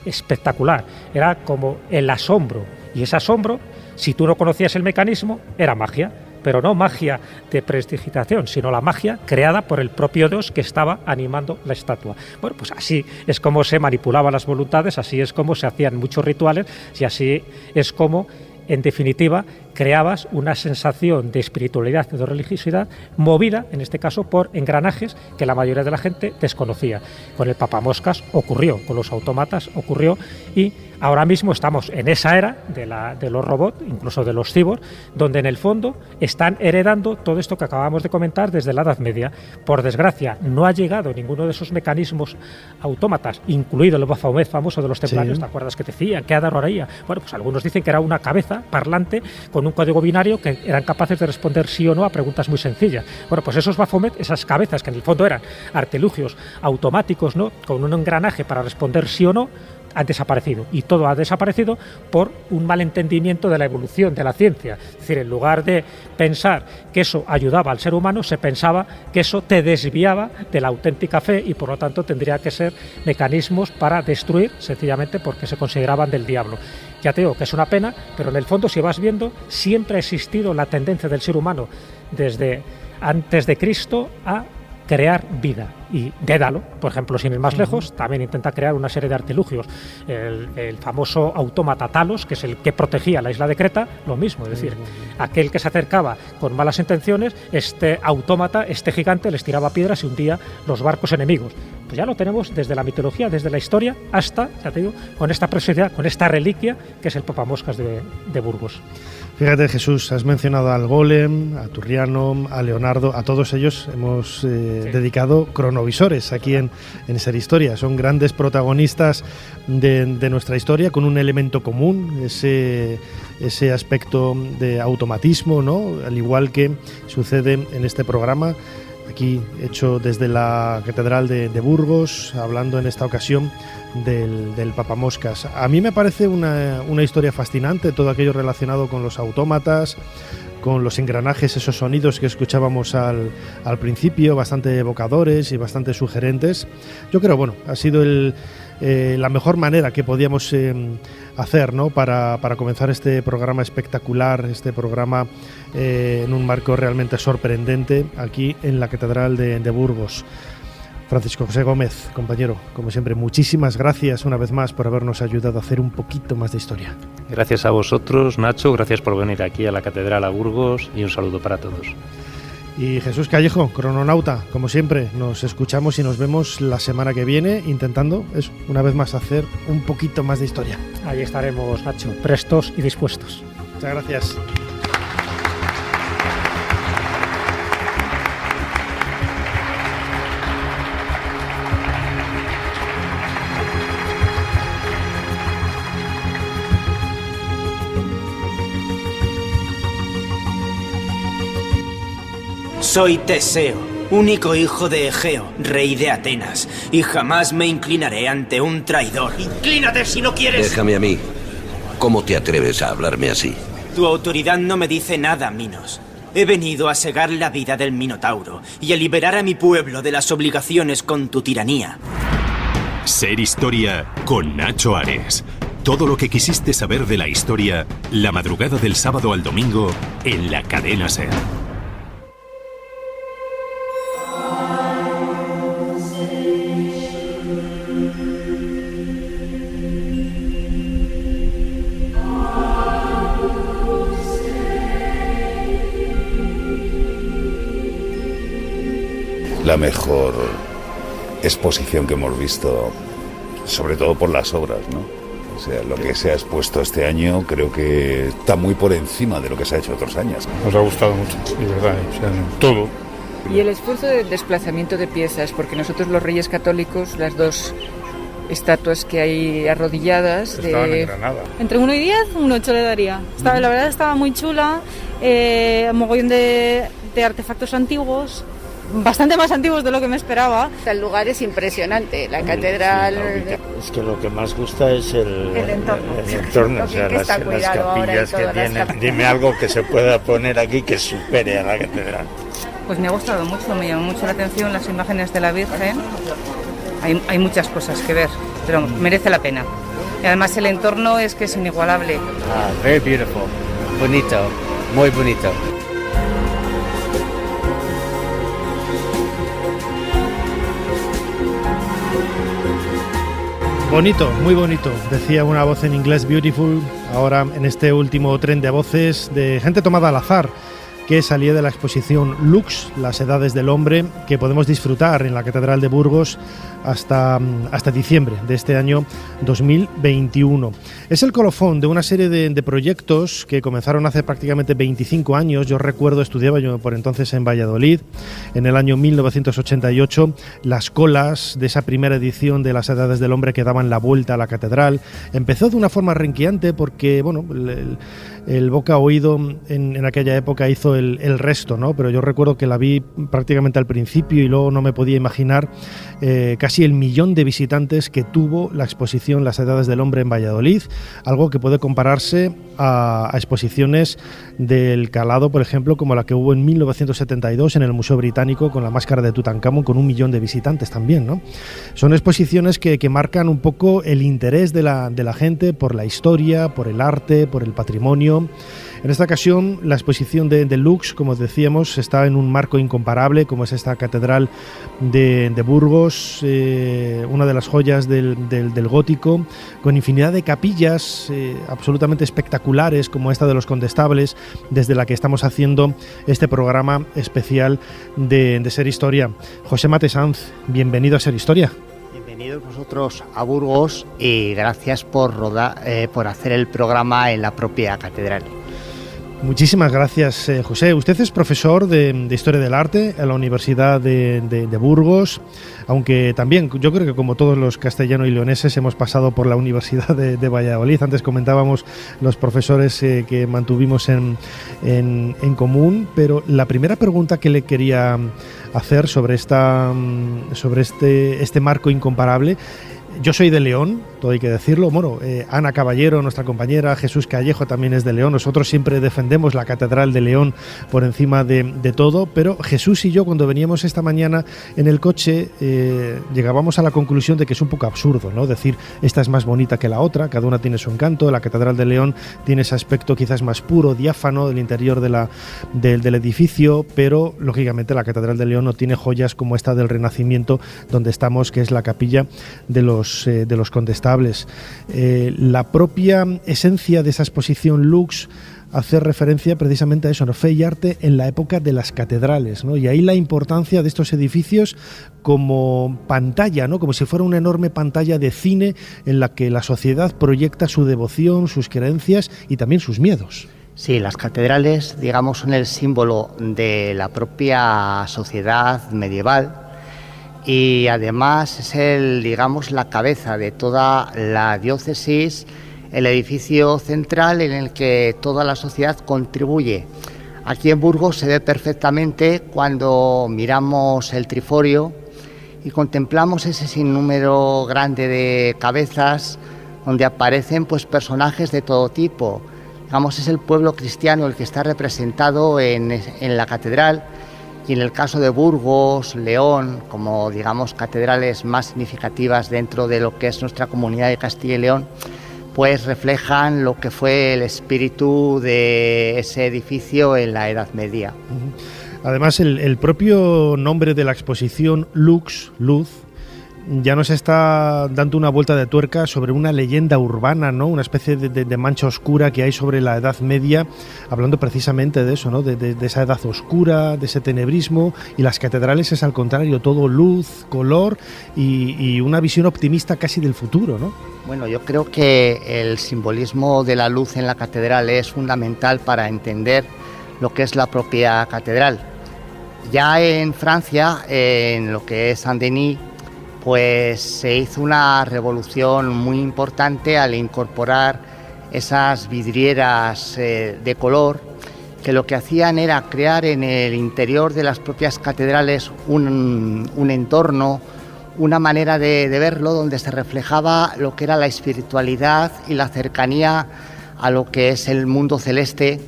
espectacular, era como el asombro, y ese asombro, si tú no conocías el mecanismo, era magia. Pero no magia de prestidigitación, sino la magia creada por el propio Dios que estaba animando la estatua. Bueno, pues así es como se manipulaban las voluntades, así es como se hacían muchos rituales y así es como, en definitiva, creabas una sensación de espiritualidad y de religiosidad movida, en este caso, por engranajes que la mayoría de la gente desconocía. Con el papamoscas ocurrió, con los autómatas ocurrió, y ahora mismo estamos en esa era de los robots, incluso de los cyborgs, donde en el fondo están heredando todo esto que acabamos de comentar desde la Edad Media. Por desgracia, no ha llegado ninguno de esos mecanismos autómatas, incluido el Baphomet famoso de los templarios. ¿Sí? ¿Te acuerdas que te decían? ¿Qué adoraría? Bueno, pues algunos dicen que era una cabeza parlante con un código binario que eran capaces de responder sí o no a preguntas muy sencillas. Bueno, pues esos Baphomet, esas cabezas que en el fondo eran artilugios automáticos, ¿no?, con un engranaje para responder sí o no, han desaparecido, y todo ha desaparecido por un malentendimiento de la evolución de la ciencia. Es decir, en lugar de pensar que eso ayudaba al ser humano, se pensaba que eso te desviaba de la auténtica fe y por lo tanto tendría que ser mecanismos para destruir, sencillamente porque se consideraban del diablo. Ya te digo que es una pena, pero en el fondo, si vas viendo, siempre ha existido la tendencia del ser humano desde antes de Cristo a crear vida. Y Dédalo, por ejemplo, sin ir más lejos, también intenta crear una serie de artilugios. El famoso autómata Talos, que es el que protegía la isla de Creta, lo mismo, es decir, aquel que se acercaba con malas intenciones, este autómata, este gigante, les tiraba piedras y hundía los barcos enemigos. Pues ya lo tenemos desde la mitología, desde la historia, hasta, ya te digo, con esta preciosidad, con esta reliquia, que es el papamoscas de Burgos. Fíjate, Jesús, has mencionado al Golem, a Turriano, a Leonardo, a todos ellos hemos dedicado cronovisores aquí en Ser Historia. Son grandes protagonistas de nuestra historia, con un elemento común, ese aspecto de automatismo, ¿no?, al igual que sucede en este programa, aquí hecho desde la Catedral de Burgos, hablando en esta ocasión del papamoscas. A mí me parece una historia fascinante, todo aquello relacionado con los autómatas, con los engranajes, esos sonidos que escuchábamos al principio, bastante evocadores y bastante sugerentes. Yo creo, bueno, ha sido la mejor manera que podíamos hacer, ¿no?, para comenzar este programa espectacular, este programa en un marco realmente sorprendente aquí en la Catedral de Burgos. Francisco José Gómez, compañero, como siempre, muchísimas gracias una vez más por habernos ayudado a hacer un poquito más de historia. Gracias a vosotros, Nacho, gracias por venir aquí a la Catedral a Burgos y un saludo para todos. Y Jesús Callejo, crononauta, como siempre, nos escuchamos y nos vemos la semana que viene intentando, eso, una vez más, hacer un poquito más de historia. Ahí estaremos, Nacho, prestos y dispuestos. Muchas gracias. Soy Teseo, único hijo de Egeo, rey de Atenas, y jamás me inclinaré ante un traidor. ¡Inclínate si no quieres! Déjame a mí. ¿Cómo te atreves a hablarme así? Tu autoridad no me dice nada, Minos. He venido a segar la vida del Minotauro y a liberar a mi pueblo de las obligaciones con tu tiranía. Ser Historia con Nacho Ares. Todo lo que quisiste saber de la historia, la madrugada del sábado al domingo, en la cadena SER. La mejor exposición que hemos visto, sobre todo por las obras, ¿no? O sea, lo que se ha expuesto este año creo que está muy por encima de lo que se ha hecho otros años. Nos ha gustado mucho, de verdad, o sea, todo. Y el esfuerzo de desplazamiento de piezas, porque nosotros los Reyes Católicos, las dos estatuas que hay arrodilladas... Estaban en Granada. Entre 1 y 10, un 8 le daría. La verdad estaba muy chula, un mogollón de artefactos antiguos, bastante más antiguos de lo que me esperaba. El lugar es impresionante, la catedral... Es que lo que más gusta es el entorno, o sea, las capillas que tienen. Dime algo que se pueda poner aquí que supere a la catedral. Pues me ha gustado mucho, me llamó mucho la atención las imágenes de la Virgen. Hay muchas cosas que ver, pero merece la pena. Y además el entorno es que es inigualable. Very beautiful, bonito, muy bonito. Bonito, muy bonito, decía una voz en inglés, beautiful, ahora en este último tren de voces de gente tomada al azar, que salía de la exposición Lux, las edades del hombre, que podemos disfrutar en la Catedral de Burgos hasta diciembre de este año 2021. Es el colofón de una serie de proyectos que comenzaron hace prácticamente 25 años. Yo recuerdo, estudiaba yo por entonces en Valladolid, en el año 1988, las colas de esa primera edición de las edades del hombre que daban la vuelta a la catedral. Empezó de una forma renqueante porque, bueno, el boca oído en aquella época hizo el resto, ¿no? Pero yo recuerdo que la vi prácticamente al principio y luego no me podía imaginar casi el 1.000.000 de visitantes que tuvo la exposición Las Edades del Hombre en Valladolid, algo que puede compararse a exposiciones del calado, por ejemplo, como la que hubo en 1972 en el Museo Británico con la máscara de Tutankamón, con 1.000.000 de visitantes también, ¿no? Son exposiciones que marcan un poco el interés de la gente por la historia, por el arte, por el patrimonio. En esta ocasión, la exposición de Lux, como decíamos, está en un marco incomparable, como es esta catedral de Burgos, una de las joyas del gótico, con infinidad de capillas absolutamente espectaculares, como esta de los Condestables, desde la que estamos haciendo este programa especial de Ser Historia. José Mate Sanz, bienvenido a Ser Historia. Bienvenidos vosotros a Burgos y gracias por hacer el programa en la propia catedral. Muchísimas gracias, José. Usted es profesor de Historia del Arte en la Universidad de Burgos, aunque también yo creo que como todos los castellanos y leoneses hemos pasado por la Universidad de Valladolid. Antes comentábamos los profesores que mantuvimos en común, pero la primera pregunta que le quería hacer sobre este marco incomparable. Yo soy de León, todo hay que decirlo. Bueno, Ana Caballero, nuestra compañera, Jesús Callejo también es de León. Nosotros siempre defendemos la Catedral de León por encima de todo, pero Jesús y yo, cuando veníamos esta mañana en el coche, llegábamos a la conclusión de que es un poco absurdo, ¿no? Decir, esta es más bonita que la otra, cada una tiene su encanto. La Catedral de León tiene ese aspecto quizás más puro, diáfano del interior del edificio, pero lógicamente la Catedral de León no tiene joyas como esta del Renacimiento, donde estamos, que es la capilla de los Condestables. La propia esencia de esa exposición Lux hace referencia precisamente a eso, ¿no? Fe y arte en la época de las catedrales, ¿no? Y ahí la importancia de estos edificios como pantalla, ¿no? Como si fuera una enorme pantalla de cine en la que la sociedad proyecta su devoción, sus creencias y también sus miedos. Sí, las catedrales, digamos, son el símbolo de la propia sociedad medieval. Y además es digamos, la cabeza de toda la diócesis, el edificio central en el que toda la sociedad contribuye. Aquí en Burgos se ve perfectamente cuando miramos el triforio y contemplamos ese sinnúmero grande de cabezas donde aparecen pues personajes de todo tipo. Digamos, es el pueblo cristiano el que está representado en la catedral. Y en el caso de Burgos, León, como digamos catedrales más significativas dentro de lo que es nuestra comunidad de Castilla y León, pues reflejan lo que fue el espíritu de ese edificio en la Edad Media. Además, el propio nombre de la exposición, Lux, luz, ya nos está dando una vuelta de tuerca sobre una leyenda urbana, ¿no? Una especie de mancha oscura que hay sobre la Edad Media, hablando precisamente de eso, ¿no? De esa edad oscura, de ese tenebrismo, y las catedrales es al contrario, todo luz, color y una visión optimista casi del futuro, ¿no? Bueno, yo creo que el simbolismo de la luz en la catedral es fundamental para entender lo que es la propia catedral. Ya en Francia, en lo que es Saint-Denis, pues se hizo una revolución muy importante al incorporar esas vidrieras de color, que lo que hacían era crear en el interior de las propias catedrales un entorno, una manera de verlo donde se reflejaba lo que era la espiritualidad y la cercanía a lo que es el mundo celeste,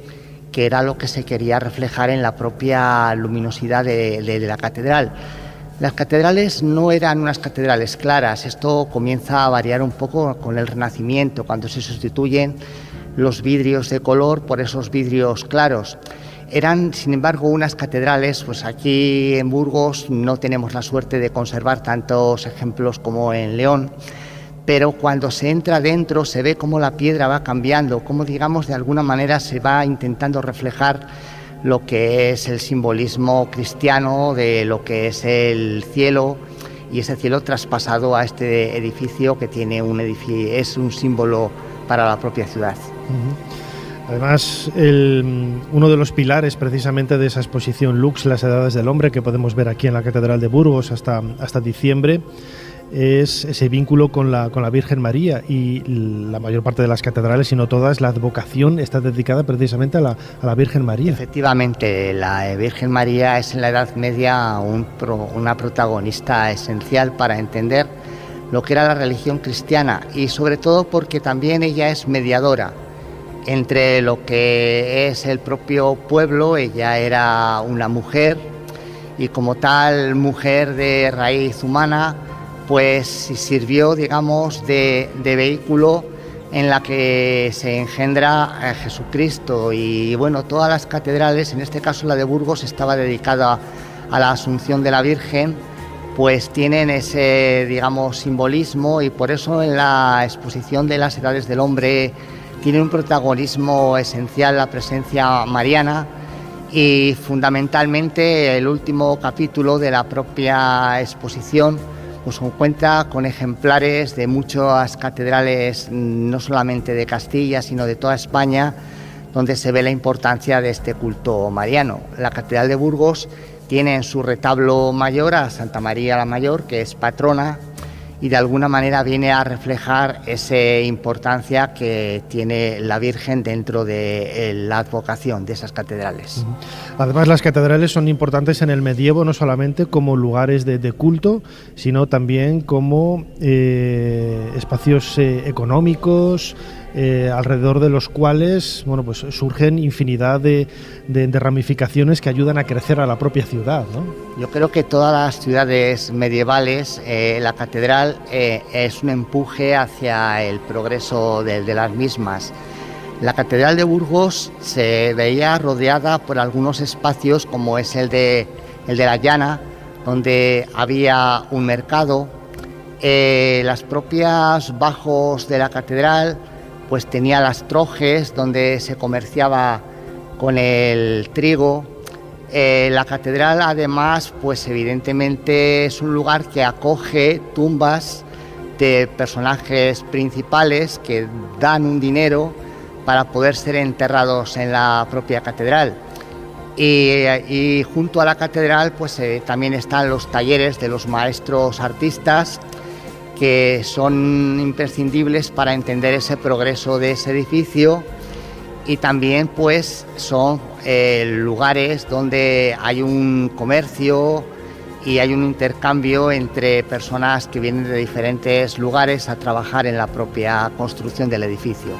que era lo que se quería reflejar en la propia luminosidad de la catedral. Las catedrales no eran unas catedrales claras, esto comienza a variar un poco con el Renacimiento, cuando se sustituyen los vidrios de color por esos vidrios claros. Eran, sin embargo, unas catedrales, pues aquí en Burgos no tenemos la suerte de conservar tantos ejemplos como en León, pero cuando se entra dentro se ve cómo la piedra va cambiando, cómo, digamos, de alguna manera se va intentando reflejar lo que es el simbolismo cristiano de lo que es el cielo, y ese cielo traspasado a este edificio que tiene es un símbolo para la propia ciudad. Además, uno de los pilares precisamente de esa exposición Lux, las edades del hombre, que podemos ver aquí en la Catedral de Burgos hasta diciembre, es ese vínculo con la Virgen María, y la mayor parte de las catedrales, si no todas, la advocación está dedicada precisamente a la Virgen María. Efectivamente, la Virgen María es en la Edad Media una protagonista esencial para entender lo que era la religión cristiana, y sobre todo porque también ella es mediadora entre lo que es el propio pueblo. Ella era una mujer, y como tal mujer de raíz humana, pues sirvió, digamos, de vehículo en la que se engendra a Jesucristo. Y bueno, todas las catedrales, en este caso la de Burgos, estaba dedicada a la Asunción de la Virgen, pues tienen ese, digamos, simbolismo, y por eso en la exposición de las edades del hombre tiene un protagonismo esencial la presencia mariana. Y fundamentalmente el último capítulo de la propia exposición pues cuenta con ejemplares de muchas catedrales, no solamente de Castilla, sino de toda España, donde se ve la importancia de este culto mariano. La Catedral de Burgos tiene en su retablo mayor a Santa María la Mayor, que es patrona, y de alguna manera viene a reflejar esa importancia que tiene la Virgen dentro de la advocación de esas catedrales. Además, las catedrales son importantes en el medievo, no solamente como lugares de culto, sino también como espacios económicos, alrededor de los cuales, bueno, pues surgen infinidad de ramificaciones que ayudan a crecer a la propia ciudad, ¿no? Yo creo que todas las ciudades medievales, la catedral es un empuje hacia el progreso de las mismas. La Catedral de Burgos se veía rodeada por algunos espacios, como es el de la Llana, donde había un mercado. Las propias bajos de la catedral pues tenía las trojes donde se comerciaba con el trigo. La catedral, además, pues evidentemente es un lugar que acoge tumbas de personajes principales que dan un dinero para poder ser enterrados en la propia catedral. Y junto a la catedral pues también están los talleres de los maestros artistas, que son imprescindibles para entender ese progreso de ese edificio, y también pues son lugares donde hay un comercio y hay un intercambio entre personas que vienen de diferentes lugares a trabajar en la propia construcción del edificio.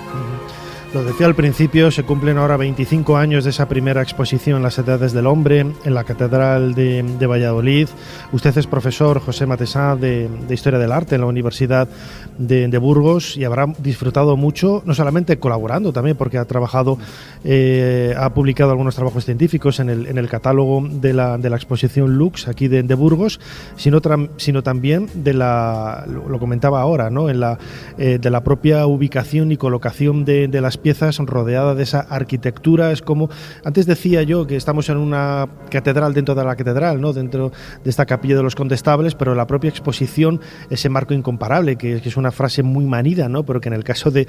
Lo decía al principio, se cumplen ahora 25 años de esa primera exposición, Las Edades del Hombre, en la Catedral de Valladolid. Usted es profesor, José Matesá, de Historia del Arte en la Universidad de Burgos, y habrá disfrutado mucho, no solamente colaborando también, porque ha trabajado, ha publicado algunos trabajos científicos en el catálogo de la exposición Lux aquí de Burgos, sino también lo comentaba ahora, ¿no? De la propia ubicación y colocación de las piezas rodeada de esa arquitectura. Es como, antes decía yo que estamos en una catedral dentro de la catedral, ¿no? Dentro de esta capilla de los Condestables, pero la propia exposición, ese marco incomparable, que es una frase muy manida, ¿no? Pero que en el caso de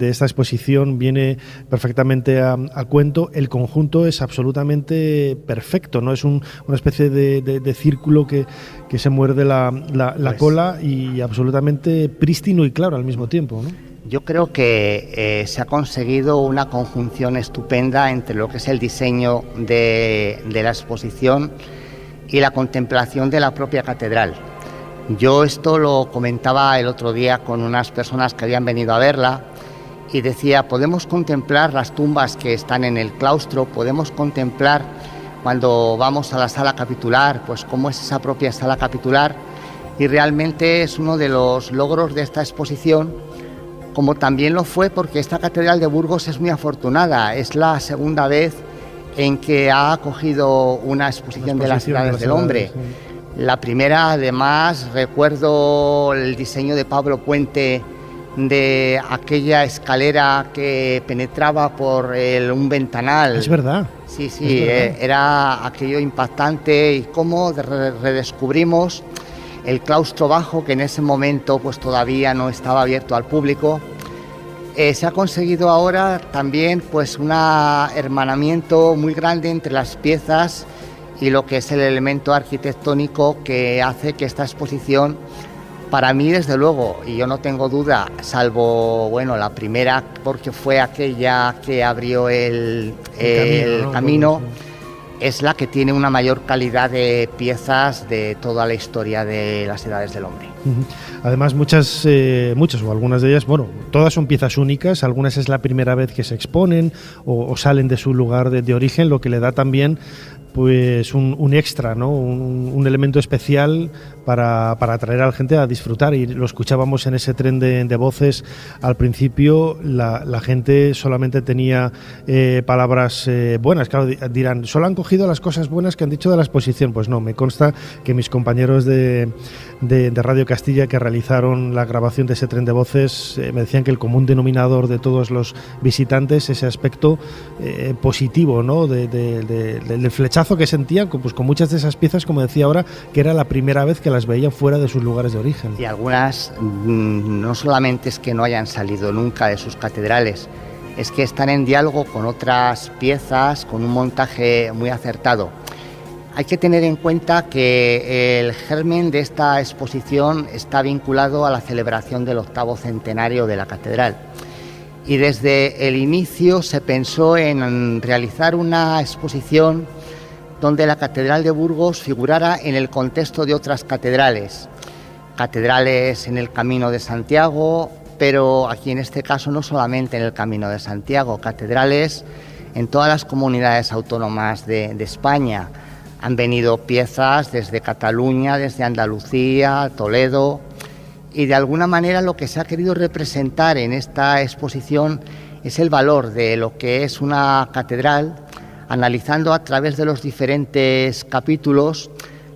esta exposición viene perfectamente a cuento. El conjunto es absolutamente perfecto, ¿no? Es una especie de círculo que se muerde la cola, y absolutamente prístino y claro al mismo tiempo, ¿no? Yo creo que se ha conseguido una conjunción estupenda entre lo que es el diseño de la exposición y la contemplación de la propia catedral. Yo esto lo comentaba el otro día con unas personas que habían venido a verla y decía, podemos contemplar las tumbas que están en el claustro, podemos contemplar cuando vamos a la sala capitular, pues cómo es esa propia sala capitular, y realmente es uno de los logros de esta exposición, como también lo fue porque esta catedral de Burgos es muy afortunada, es la segunda vez en que ha acogido una exposición de las ciudades del hombre. Sí. La primera, además, recuerdo el diseño de Pablo Puente de aquella escalera que penetraba por un ventanal. Es verdad. Sí, era aquello impactante, y cómo redescubrimos el claustro bajo, que en ese momento pues todavía no estaba abierto al público. Se ha conseguido ahora también pues un hermanamiento muy grande entre las piezas y lo que es el elemento arquitectónico que hace que esta exposición, para mí desde luego, y yo no tengo duda, salvo la primera, porque fue aquella que abrió el camino, es la que tiene una mayor calidad de piezas de toda la historia de las Edades del Hombre. Además, muchas o algunas de ellas, todas son piezas únicas, algunas es la primera vez que se exponen o salen de su lugar de origen, lo que le da también pues un extra, ¿no? Un elemento especial para atraer a la gente a disfrutar, y lo escuchábamos en ese tren de voces al principio. La gente solamente tenía palabras buenas. Claro, dirán, solo han cogido las cosas buenas que han dicho de la exposición. Pues no, me consta que mis compañeros de Radio Castilla, que realizaron la grabación de ese tren de voces, me decían que el común denominador de todos los visitantes, ese aspecto positivo, ¿no? Del flechazo que sentían pues con muchas de esas piezas, como decía ahora, que era la primera vez que las veían fuera de sus lugares de origen. Y algunas no solamente es que no hayan salido nunca de sus catedrales, es que están en diálogo con otras piezas, con un montaje muy acertado. Hay que tener en cuenta que el germen de esta exposición está vinculado a la celebración del 8º centenario de la catedral. Y desde el inicio se pensó en realizar una exposición donde la Catedral de Burgos figurara en el contexto de otras catedrales en el Camino de Santiago, pero aquí en este caso no solamente en el Camino de Santiago, catedrales en todas las comunidades autónomas de España. Han venido piezas desde Cataluña, desde Andalucía, Toledo, y de alguna manera lo que se ha querido representar en esta exposición es el valor de lo que es una catedral, analizando a través de los diferentes capítulos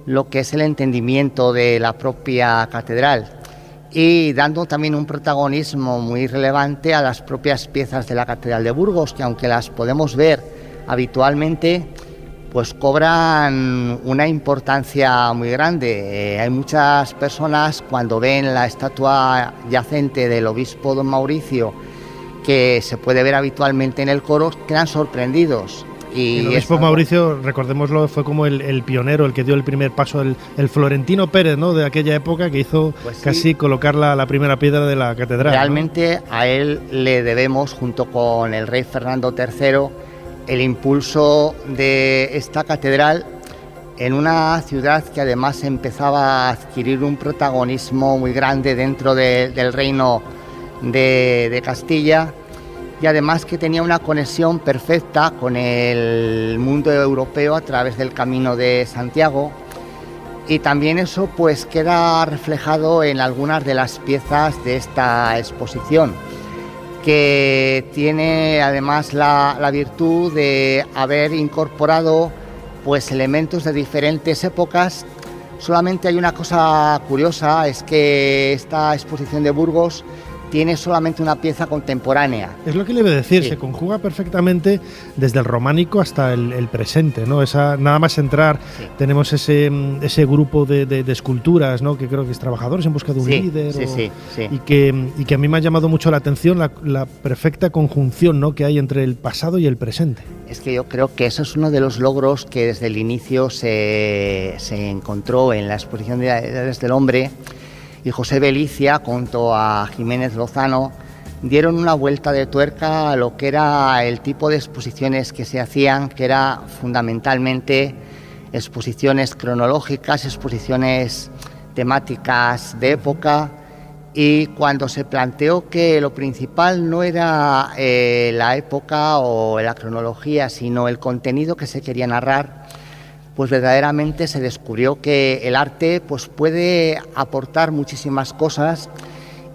lo que es el entendimiento de la propia catedral y dando también un protagonismo muy relevante a las propias piezas de la Catedral de Burgos, que aunque las podemos ver habitualmente, pues cobran una importancia muy grande. Hay muchas personas, cuando ven la estatua yacente del obispo don Mauricio, que se puede ver habitualmente en el coro, quedan sorprendidos. Y el obispo Mauricio, recordémoslo, fue como el pionero, el que dio el primer paso, el Florentino Pérez, ¿no?, de aquella época, que hizo casi colocar la primera piedra de la catedral. Realmente, ¿no? A él le debemos, junto con el rey Fernando III, el impulso de esta catedral en una ciudad que además empezaba a adquirir un protagonismo muy grande dentro del reino de Castilla, y además que tenía una conexión perfecta con el mundo europeo a través del Camino de Santiago, y también eso pues queda reflejado en algunas de las piezas de esta exposición, que tiene además la virtud de haber incorporado pues elementos de diferentes épocas. Solamente hay una cosa curiosa, es que esta exposición de Burgos tiene solamente una pieza contemporánea. Es lo que le iba a decir, Sí. se conjuga perfectamente desde el románico hasta el presente, ¿no? Nada más entrar, tenemos ese grupo de esculturas, ¿no? Que creo que es Trabajadores en busca de un líder. Sí. Y que a mí me ha llamado mucho la atención la perfecta conjunción, ¿no? Que hay entre el pasado y el presente. Es que yo creo que eso es uno de los logros que desde el inicio se encontró en la exposición de Edades del Hombre, y José Belicia junto a Jiménez Lozano dieron una vuelta de tuerca a lo que era el tipo de exposiciones que se hacían, que era fundamentalmente exposiciones cronológicas, exposiciones temáticas de época, y cuando se planteó que lo principal no era la época o la cronología, sino el contenido que se quería narrar, pues verdaderamente se descubrió que el arte pues puede aportar muchísimas cosas,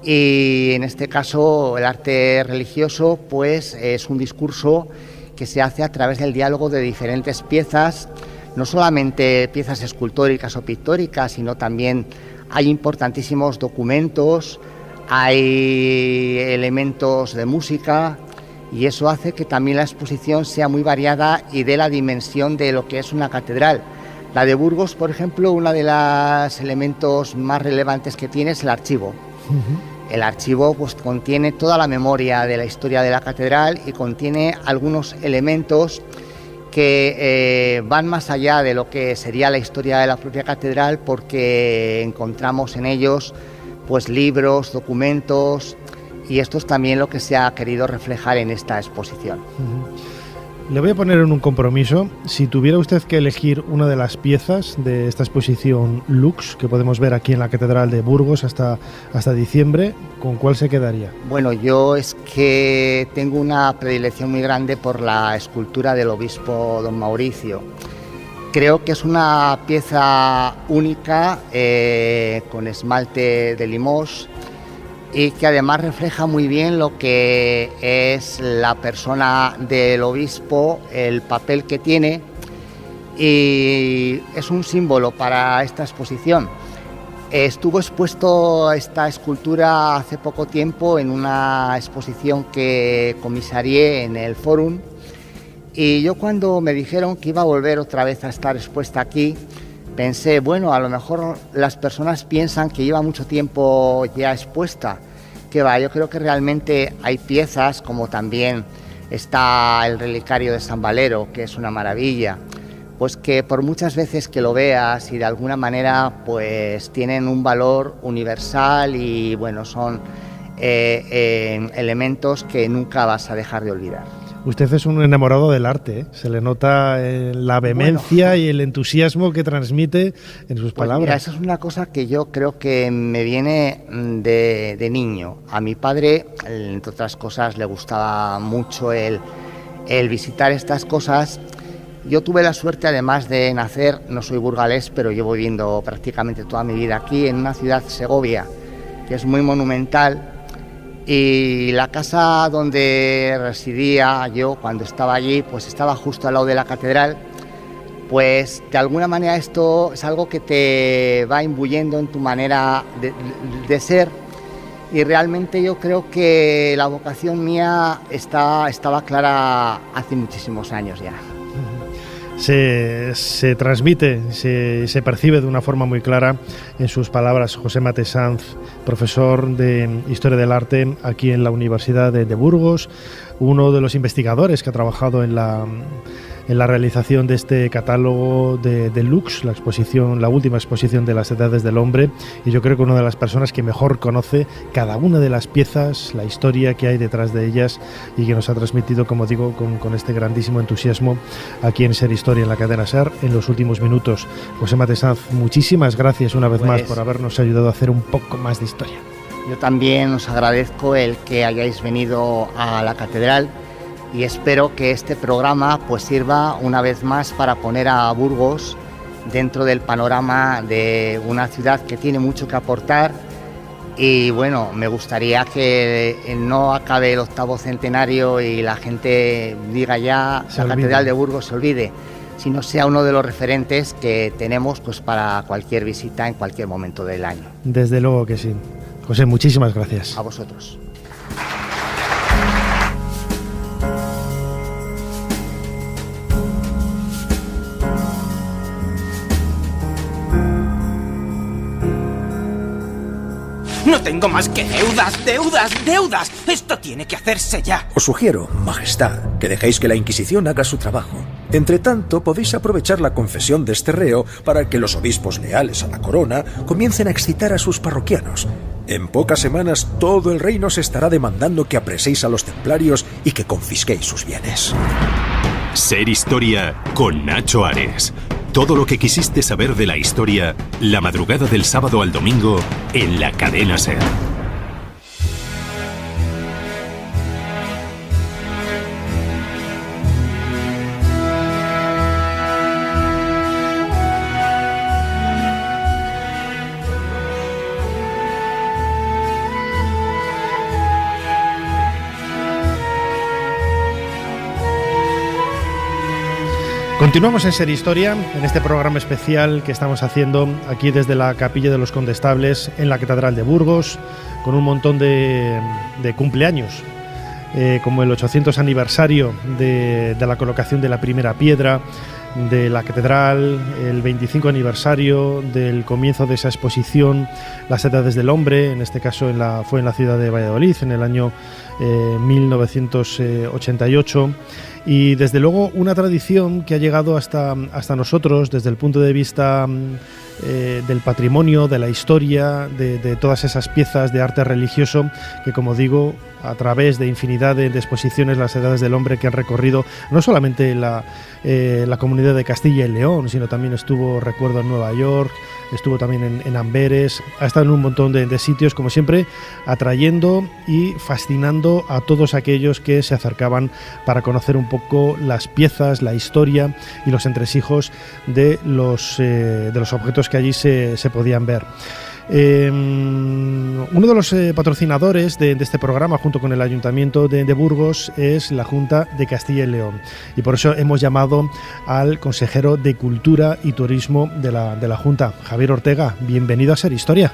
y en este caso el arte religioso pues es un discurso que se hace a través del diálogo de diferentes piezas, no solamente piezas escultóricas o pictóricas, sino también hay importantísimos documentos, hay elementos de música, y eso hace que también la exposición sea muy variada y dé la dimensión de lo que es una catedral. La de Burgos, por ejemplo, uno de los elementos más relevantes que tiene es el archivo. El archivo pues contiene toda la memoria de la historia de la catedral y contiene algunos elementos que van más allá de lo que sería la historia de la propia catedral, porque encontramos en ellos pues libros, documentos, y esto es también lo que se ha querido reflejar en esta exposición. Le voy a poner en un compromiso. Si tuviera usted que elegir una de las piezas de esta exposición Lux, que podemos ver aquí en la Catedral de Burgos hasta diciembre, ¿con cuál se quedaría? Bueno, yo es que tengo una predilección muy grande por la escultura del obispo don Mauricio. Creo que es una pieza única, con esmalte de Limoges, y que además refleja muy bien lo que es la persona del obispo, el papel que tiene, y es un símbolo para esta exposición. Estuvo expuesto esta escultura hace poco tiempo en una exposición que comisarié en el Fórum, y yo cuando me dijeron que iba a volver otra vez a estar expuesta aquí, pensé, bueno, a lo mejor las personas piensan que lleva mucho tiempo ya expuesta. Que va, yo creo que realmente hay piezas, como también está el relicario de San Valero, que es una maravilla, pues que por muchas veces que lo veas y de alguna manera pues tienen un valor universal, y bueno, son elementos que nunca vas a dejar de olvidar. Usted es un enamorado del arte, ¿eh? Se le nota la vehemencia y el entusiasmo que transmite en sus palabras. Mira, eso es una cosa que yo creo que me viene de niño. A mi padre, entre otras cosas, le gustaba mucho el visitar estas cosas. Yo tuve la suerte, además de nacer, no soy burgalés, pero llevo viviendo prácticamente toda mi vida aquí, en una ciudad, Segovia, que es muy monumental. Y la casa donde residía yo cuando estaba allí, pues estaba justo al lado de la catedral. Pues de alguna manera esto es algo que te va imbuyendo en tu manera de ser, y realmente yo creo que la vocación mía estaba clara hace muchísimos años ya. Se transmite, se percibe de una forma muy clara en sus palabras José Mate Sanz, profesor de Historia del Arte aquí en la Universidad de Burgos, uno de los investigadores que ha trabajado en la realización de este catálogo de Lux, la última exposición de las Edades del Hombre, y yo creo que una de las personas que mejor conoce cada una de las piezas, la historia que hay detrás de ellas, y que nos ha transmitido, como digo, con este grandísimo entusiasmo aquí en Ser Historia, en la cadena SER, en los últimos minutos. José Mate Sanz, muchísimas gracias una vez más por habernos ayudado a hacer un poco más de historia. Yo también os agradezco el que hayáis venido a la catedral, y espero que este programa pues sirva una vez más para poner a Burgos dentro del panorama de una ciudad que tiene mucho que aportar. Y bueno, me gustaría que no acabe el 8º centenario y la gente diga ya la Catedral de Burgos se olvide, sino sea uno de los referentes que tenemos pues para cualquier visita en cualquier momento del año. Desde luego que sí. José, muchísimas gracias. A vosotros. No tengo más que deudas, deudas, deudas. Esto tiene que hacerse ya. Os sugiero, Majestad, que dejéis que la Inquisición haga su trabajo. Entre tanto, podéis aprovechar la confesión de este reo para que los obispos leales a la corona comiencen a excitar a sus parroquianos. En pocas semanas todo el reino se estará demandando que apreséis a los templarios y que confisquéis sus bienes. Ser Historia con Nacho Ares. Todo lo que quisiste saber de la historia, la madrugada del sábado al domingo en la cadena SER. Continuamos en Ser Historia, en este programa especial que estamos haciendo aquí desde la Capilla de los Condestables en la Catedral de Burgos, con un montón de cumpleaños, como el 800 aniversario de la colocación de la primera piedra de la catedral, el 25 aniversario del comienzo de esa exposición, Las Edades del Hombre, en este caso fue en la ciudad de Valladolid, en el año 1988. Y desde luego una tradición que ha llegado hasta nosotros desde el punto de vista del patrimonio, de la historia, de todas esas piezas de arte religioso que, como digo, a través de infinidad de exposiciones, Las Edades del Hombre, que han recorrido no solamente la comunidad de Castilla y León, sino también estuvo, recuerdo, en Nueva York, estuvo también en Amberes, ha estado en un montón de sitios, como siempre, atrayendo y fascinando a todos aquellos que se acercaban para conocer un poco las piezas, la historia y los entresijos de los objetos que allí se podían ver. Uno de los patrocinadores de este programa, junto con el Ayuntamiento de Burgos, es la Junta de Castilla y León, y por eso hemos llamado al consejero de Cultura y Turismo de la Junta, Javier Ortega. Bienvenido a Ser Historia.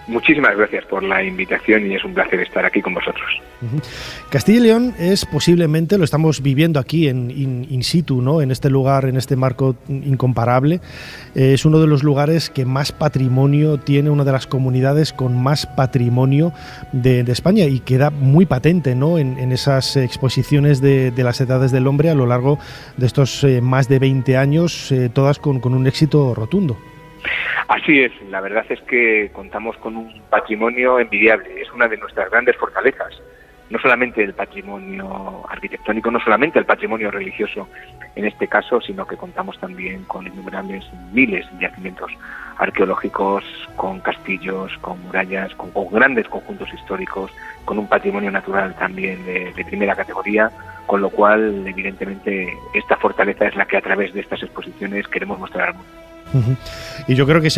Muchísimas gracias por la invitación y es un placer estar aquí con vosotros. Castilla y León es posiblemente, lo estamos viviendo aquí in situ, ¿no? En este lugar, en este marco incomparable, es uno de los lugares que más patrimonio tiene, una de las comunidades con más patrimonio de España, y queda muy patente, ¿no? En esas exposiciones de las Edades del Hombre a lo largo de estos más de 20 años, todas con un éxito rotundo. Así es, la verdad es que contamos con un patrimonio envidiable, es una de nuestras grandes fortalezas, no solamente el patrimonio arquitectónico, no solamente el patrimonio religioso en este caso, sino que contamos también con innumerables miles de yacimientos arqueológicos, con castillos, con murallas, con grandes conjuntos históricos, con un patrimonio natural también de primera categoría, con lo cual evidentemente esta fortaleza es la que a través de estas exposiciones queremos mostrar al mundo. Y yo creo que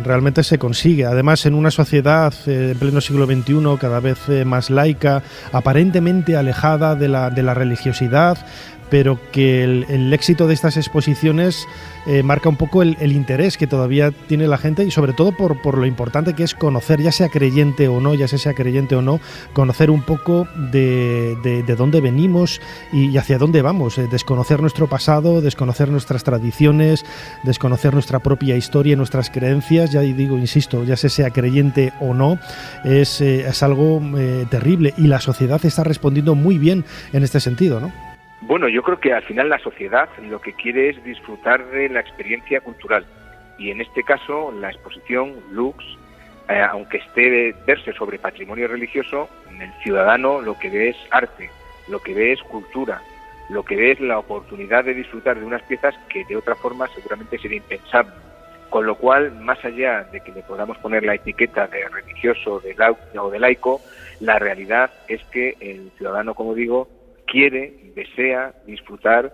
realmente se consigue, además en una sociedad en pleno siglo XXI cada vez más laica, aparentemente alejada de la religiosidad, pero que el éxito de estas exposiciones marca un poco el interés que todavía tiene la gente, y sobre todo por lo importante que es conocer, ya sea creyente o no, conocer un poco de dónde venimos y hacia dónde vamos, desconocer nuestro pasado, desconocer nuestras tradiciones, desconocer nuestra propia historia y nuestras creencias, insisto, ya sea creyente o no, es algo terrible, y la sociedad está respondiendo muy bien en este sentido, ¿no? Bueno, yo creo que al final la sociedad lo que quiere es disfrutar de la experiencia cultural, y en este caso la exposición Lux, aunque esté verse sobre patrimonio religioso, el ciudadano lo que ve es arte, lo que ve es cultura, lo que ve es la oportunidad de disfrutar de unas piezas que de otra forma seguramente sería impensable. Con lo cual, más allá de que le podamos poner la etiqueta de religioso o de laico, la realidad es que el ciudadano, como digo, desea disfrutar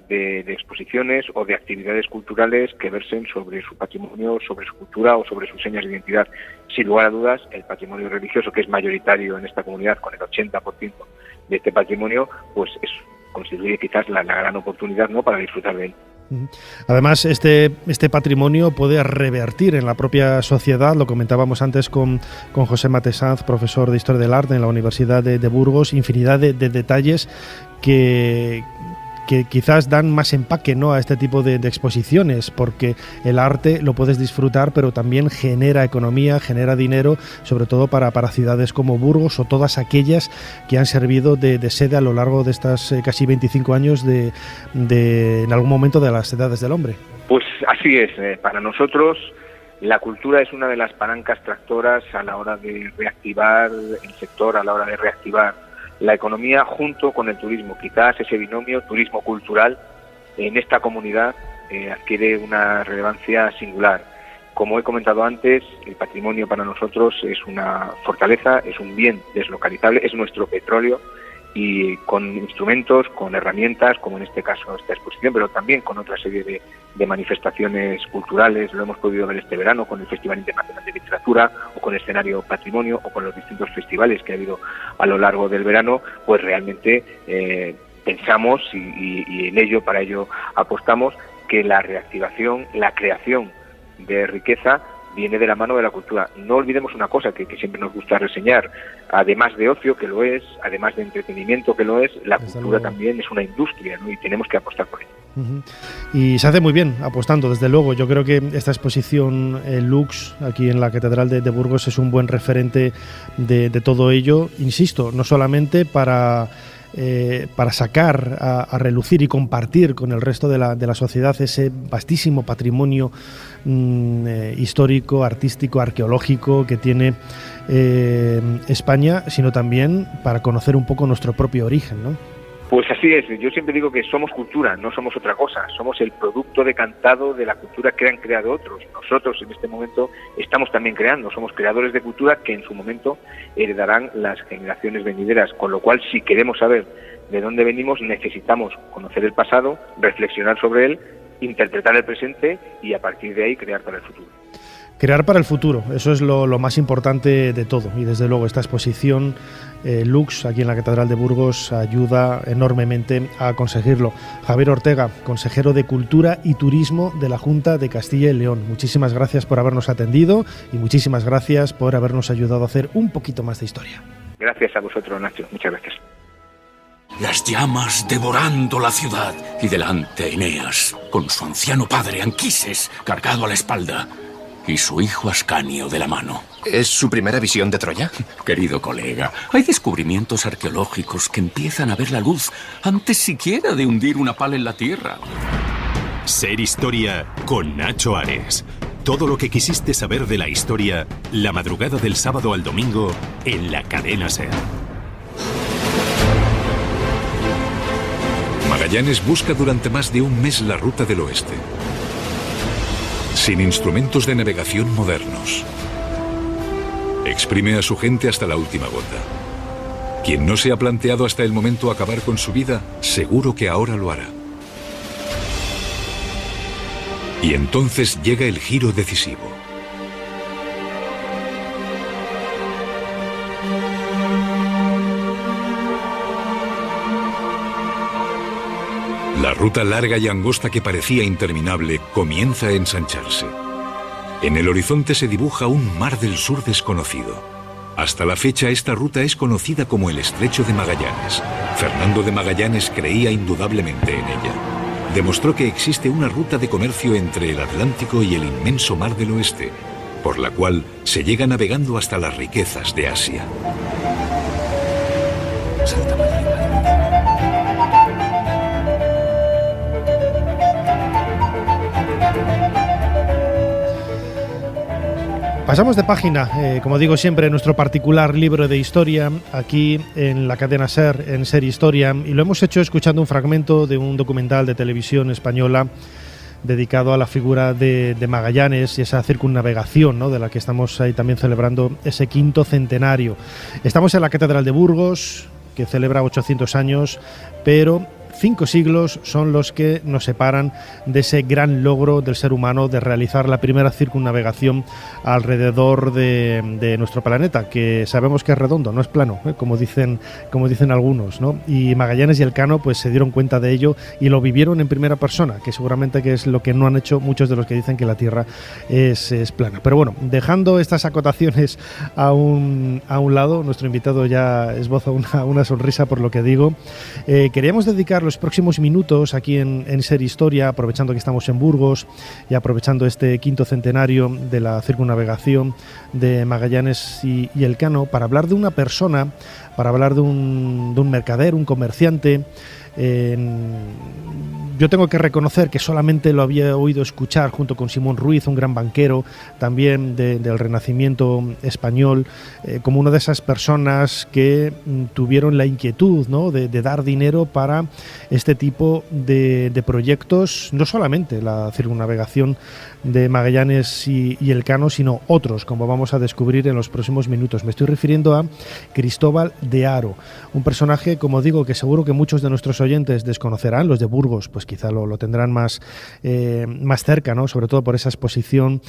de exposiciones o de actividades culturales que versen sobre su patrimonio, sobre su cultura o sobre sus señas de identidad. Sin lugar a dudas, el patrimonio religioso, que es mayoritario en esta comunidad, con el 80% de este patrimonio, pues constituye quizás la gran oportunidad, ¿no?, para disfrutar de él. Además, este patrimonio puede revertir en la propia sociedad, lo comentábamos antes con José Mate Sanz, profesor de Historia del Arte en la Universidad de Burgos, infinidad de detalles que quizás dan más empaque, ¿no?, a este tipo de exposiciones, porque el arte lo puedes disfrutar, pero también genera economía, genera dinero, sobre todo para ciudades como Burgos o todas aquellas que han servido de sede a lo largo de estas casi 25 años de en algún momento de las edades del hombre. Pues así es, para nosotros la cultura es una de las palancas tractoras a la hora de reactivar el sector, a la hora de reactivar la economía junto con el turismo. Quizás ese binomio turismo cultural en esta comunidad adquiere una relevancia singular. Como he comentado antes, el patrimonio para nosotros es una fortaleza, es un bien deslocalizable, es nuestro petróleo, y con instrumentos, con herramientas, como en este caso esta exposición, pero también con otra serie de manifestaciones culturales, lo hemos podido ver este verano con el Festival Internacional de Literatura, o con el Escenario Patrimonio, o con los distintos festivales que ha habido a lo largo del verano, pues realmente pensamos y en ello, para ello apostamos, que la reactivación, la creación de riqueza viene de la mano de la cultura. No olvidemos una cosa que siempre nos gusta reseñar: además de ocio, que lo es, además de entretenimiento, que lo es, la cultura también es una industria, ¿no?, y tenemos que apostar por ello. Y se hace muy bien apostando, desde luego. Yo creo que esta exposición Lux aquí en la Catedral de Burgos es un buen referente de todo ello, insisto, no solamente para sacar a relucir y compartir con el resto de la sociedad ese vastísimo patrimonio histórico, artístico, arqueológico que tiene España, sino también para conocer un poco nuestro propio origen, ¿no? Pues así es, yo siempre digo que somos cultura, no somos otra cosa, somos el producto decantado de la cultura que han creado otros. Nosotros en este momento estamos también creando, somos creadores de cultura que en su momento heredarán las generaciones venideras, con lo cual, si queremos saber de dónde venimos, necesitamos conocer el pasado, reflexionar sobre él, interpretar el presente y a partir de ahí crear para el futuro. Crear para el futuro, eso es lo más importante de todo, y desde luego esta exposición Lux aquí en la Catedral de Burgos ayuda enormemente a conseguirlo. Javier Ortega, consejero de Cultura y Turismo de la Junta de Castilla y León, muchísimas gracias por habernos atendido y muchísimas gracias por habernos ayudado a hacer un poquito más de historia. Gracias a vosotros, Nacho, muchas gracias. Las llamas devorando la ciudad y delante Eneas, con su anciano padre Anquises cargado a la espalda, y su hijo Ascanio de la mano. ¿Es su primera visión de Troya? Querido colega, hay descubrimientos arqueológicos que empiezan a ver la luz antes siquiera de hundir una pala en la tierra. Ser Historia con Nacho Ares. Todo lo que quisiste saber de la historia, la madrugada del sábado al domingo en la cadena SER. Magallanes busca durante más de un mes la ruta del oeste. Sin instrumentos de navegación modernos. Exprime a su gente hasta la última gota. Quien no se ha planteado hasta el momento acabar con su vida, seguro que ahora lo hará. Y entonces llega el giro decisivo. La ruta larga y angosta que parecía interminable comienza a ensancharse. En el horizonte se dibuja un mar del sur desconocido. Hasta la fecha esta ruta es conocida como el Estrecho de Magallanes. Fernando de Magallanes creía indudablemente en ella. Demostró que existe una ruta de comercio entre el Atlántico y el inmenso mar del oeste, por la cual se llega navegando hasta las riquezas de Asia. Pasamos de página, como digo siempre, en nuestro particular libro de historia, aquí en la cadena SER, en Ser Historia, y lo hemos hecho escuchando un fragmento de un documental de televisión española dedicado a la figura de Magallanes y esa circunnavegación, ¿no?, de la que estamos ahí también celebrando ese 5º centenario. Estamos en la Catedral de Burgos, que celebra 800 años, pero 5 siglos son los que nos separan de ese gran logro del ser humano de realizar la primera circunnavegación alrededor de nuestro planeta, que sabemos que es redondo, no es plano, como dicen algunos, ¿no? Y Magallanes y Elcano pues se dieron cuenta de ello y lo vivieron en primera persona, que seguramente que es lo que no han hecho muchos de los que dicen que la Tierra es plana. Pero bueno, dejando estas acotaciones a un lado, nuestro invitado ya esboza una sonrisa por lo que digo. Queríamos dedicar los los próximos minutos aquí en Ser Historia, aprovechando que estamos en Burgos y aprovechando este 5º centenario de la circunnavegación de Magallanes y Elcano, para hablar de una persona, para hablar de un mercader, un comerciante. Yo tengo que reconocer que solamente lo había oído escuchar junto con Simón Ruiz, un gran banquero también del Renacimiento español, como una de esas personas que tuvieron la inquietud, ¿no?, de dar dinero para este tipo de proyectos, no solamente la circunnavegación de Magallanes y Elcano, sino otros, como vamos a descubrir en los próximos minutos. Me estoy refiriendo a Cristóbal de Haro, un personaje, como digo, que seguro que muchos de nuestros oyentes desconocerán. Los de Burgos pues quizá lo tendrán más cerca, ¿no?, sobre todo por esa exposición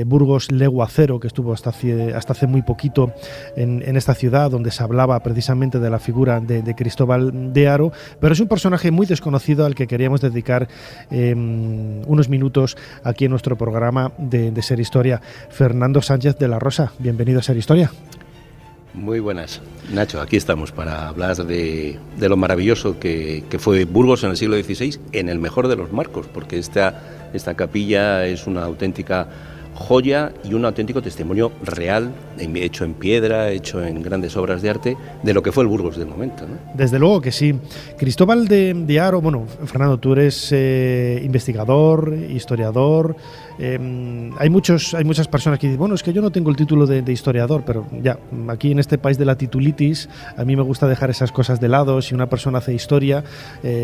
Burgos Legua Cero, que estuvo hasta hace muy poquito en esta ciudad, donde se hablaba precisamente de la figura de Cristóbal de Haro, pero es un personaje muy desconocido al que queríamos dedicar unos minutos aquí en nuestro programa de Ser Historia. Fernando Sánchez de la Rosa, bienvenido a Ser Historia. Muy buenas, Nacho, aquí estamos para hablar de lo maravilloso que fue Burgos en el siglo XVI, en el mejor de los marcos, porque esta capilla es una auténtica joya y un auténtico testimonio real, hecho en piedra, hecho en grandes obras de arte, de lo que fue el Burgos del momento, ¿no? Desde luego que sí. Cristóbal de Haro, bueno, Fernando, tú eres investigador, historiador. Hay muchas personas que dicen, bueno, es que yo no tengo el título de historiador, pero ya, aquí en este país de la titulitis, a mí me gusta dejar esas cosas de lado. Si una persona hace historia,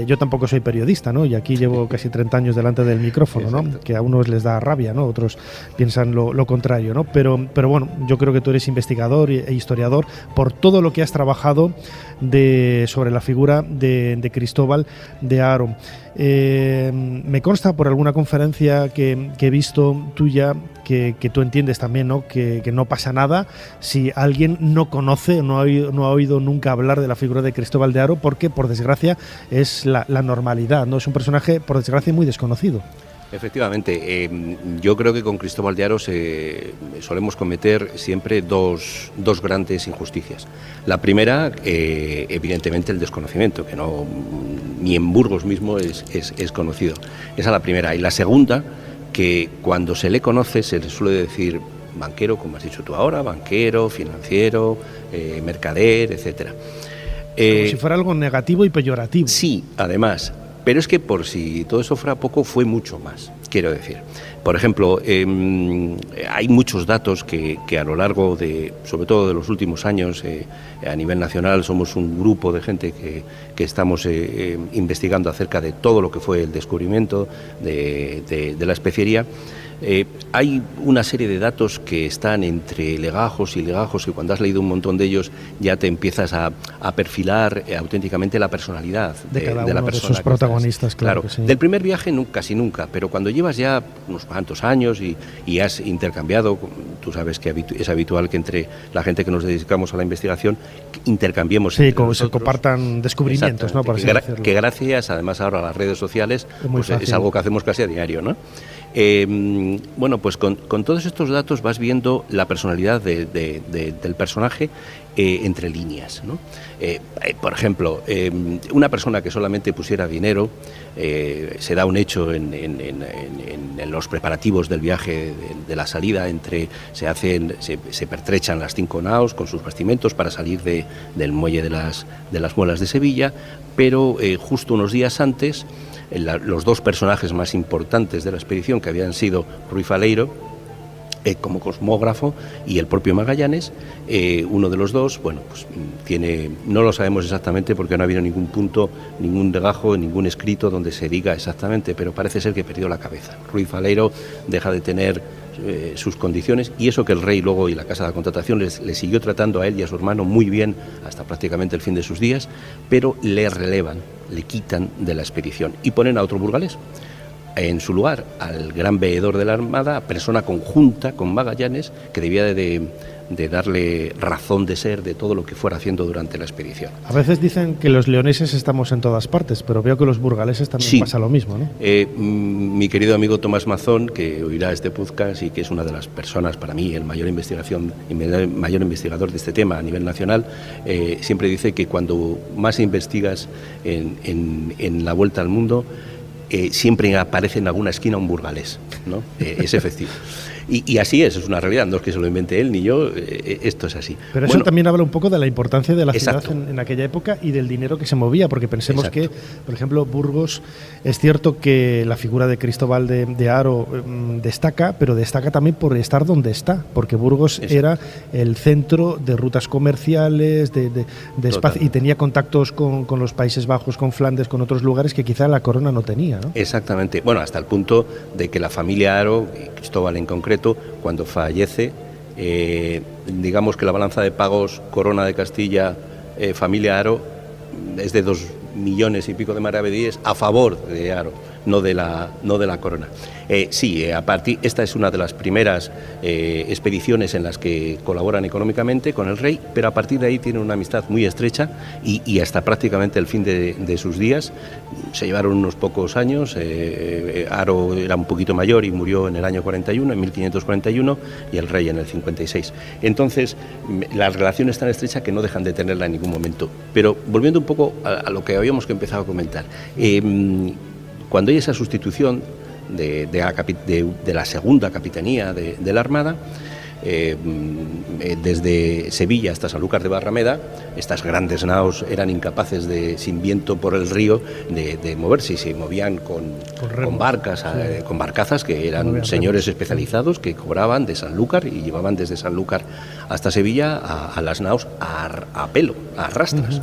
yo tampoco soy periodista, ¿no? Y aquí llevo casi 30 años delante del micrófono, ¿no? Que a unos les da rabia, ¿no? Otros piensan lo contrario, ¿no? Pero bueno, yo creo que tú eres investigador e historiador por todo lo que has trabajado sobre la figura de Cristóbal de Haro. Me consta por alguna conferencia que he visto tuya que tú entiendes también, ¿no?, que no pasa nada si alguien no conoce, no ha oído nunca hablar de la figura de Cristóbal de Haro, porque por desgracia es la normalidad, ¿no? Es un personaje por desgracia muy desconocido. Efectivamente, yo creo que con Cristóbal de Haro solemos cometer siempre dos grandes injusticias. La primera, evidentemente, el desconocimiento, que no ni en Burgos mismo es conocido. Esa es la primera. Y la segunda, que cuando se le conoce se le suele decir banquero, como has dicho tú ahora, banquero, financiero, mercader, etcétera. Como si fuera algo negativo y peyorativo. Sí, además. Pero es que por si todo eso fuera poco, fue mucho más, quiero decir. Por ejemplo, hay muchos datos que a lo largo sobre todo de los últimos años, a nivel nacional, somos un grupo de gente que estamos investigando acerca de todo lo que fue el descubrimiento de la especiería. Hay una serie de datos que están entre legajos y legajos, y cuando has leído un montón de ellos ya te empiezas a perfilar auténticamente la personalidad de cada la uno persona de sus protagonistas. Claro, sí. Del primer viaje casi nunca, pero cuando llevas ya unos cuantos años y has intercambiado, tú sabes que es habitual que entre la gente que nos dedicamos a la investigación intercambiemos. Sí, como se compartan descubrimientos, ¿no? Por así decirlo. Que gracias, además ahora a las redes sociales, pues es algo que hacemos casi a diario, ¿no? Bueno, pues con todos estos datos vas viendo la personalidad del personaje entre líneas, ¿no? Por ejemplo, una persona que solamente pusiera dinero, se da un hecho en los preparativos del viaje, de la salida, se pertrechan las 5 naos con sus bastimentos para salir del muelle de las Muelas de Sevilla, pero justo unos días antes, los dos personajes más importantes de la expedición, que habían sido Ruy Faleiro como cosmógrafo y el propio Magallanes, uno de los dos, bueno, pues no lo sabemos exactamente porque no ha habido ningún punto, ningún legajo, ningún escrito donde se diga exactamente, pero parece ser que perdió la cabeza. Ruy Faleiro deja de tener sus condiciones, y eso que el rey luego y la Casa de la Contratación le siguió tratando a él y a su hermano muy bien hasta prácticamente el fin de sus días, pero le relevan, le quitan de la expedición y ponen a otro burgalés. en su lugar al gran veedor de la Armada, persona conjunta con Magallanes, que debía de darle razón de ser de todo lo que fuera haciendo durante la expedición. A veces dicen que los leoneses estamos en todas partes, pero veo que los burgaleses también pasa lo mismo, ¿no? Mi querido amigo Tomás Mazón, que oirá este podcast y que es una de las personas, para mí, el mayor investigador de este tema a nivel nacional, siempre dice que cuando más investigas en la vuelta al mundo, siempre aparece en alguna esquina un burgalés, ¿no? Es efectivo. Y así es una realidad, no es que se lo invente él ni yo, esto es así. Pero eso también habla un poco de la importancia de la ciudad en aquella época y del dinero que se movía, porque pensemos que, por ejemplo, Burgos, es cierto que la figura de Cristóbal de Haro destaca, pero destaca también por estar donde está, porque Burgos era el centro de rutas comerciales, de espacio, y tenía contactos con los Países Bajos, con Flandes, con otros lugares que quizá la corona no tenía, ¿no? Exactamente, bueno, hasta el punto de que la familia Haro, Cristóbal en concreto, cuando fallece, digamos que la balanza de pagos Corona de Castilla, familia Haro, es de 2 millones y pico de maravedíes a favor de Haro, no de la corona. Esta es una de las primeras expediciones en las que colaboran económicamente con el rey, pero a partir de ahí tienen una amistad muy estrecha y hasta prácticamente el fin de sus días. Se llevaron unos pocos años. Haro era un poquito mayor y murió en el año 41, en 1541, y el rey en el 56. Entonces, la relación es tan estrecha que no dejan de tenerla en ningún momento. Pero volviendo un poco a lo que habíamos empezado a comentar, cuando hay esa sustitución de la segunda capitanía de la Armada, desde Sevilla hasta Sanlúcar de Barrameda, estas grandes naos eran incapaces sin viento por el río de moverse, y se movían con barcas, con barcazas que eran señores especializados que cobraban de Sanlúcar y llevaban desde Sanlúcar hasta Sevilla a las naos a pelo, a rastras.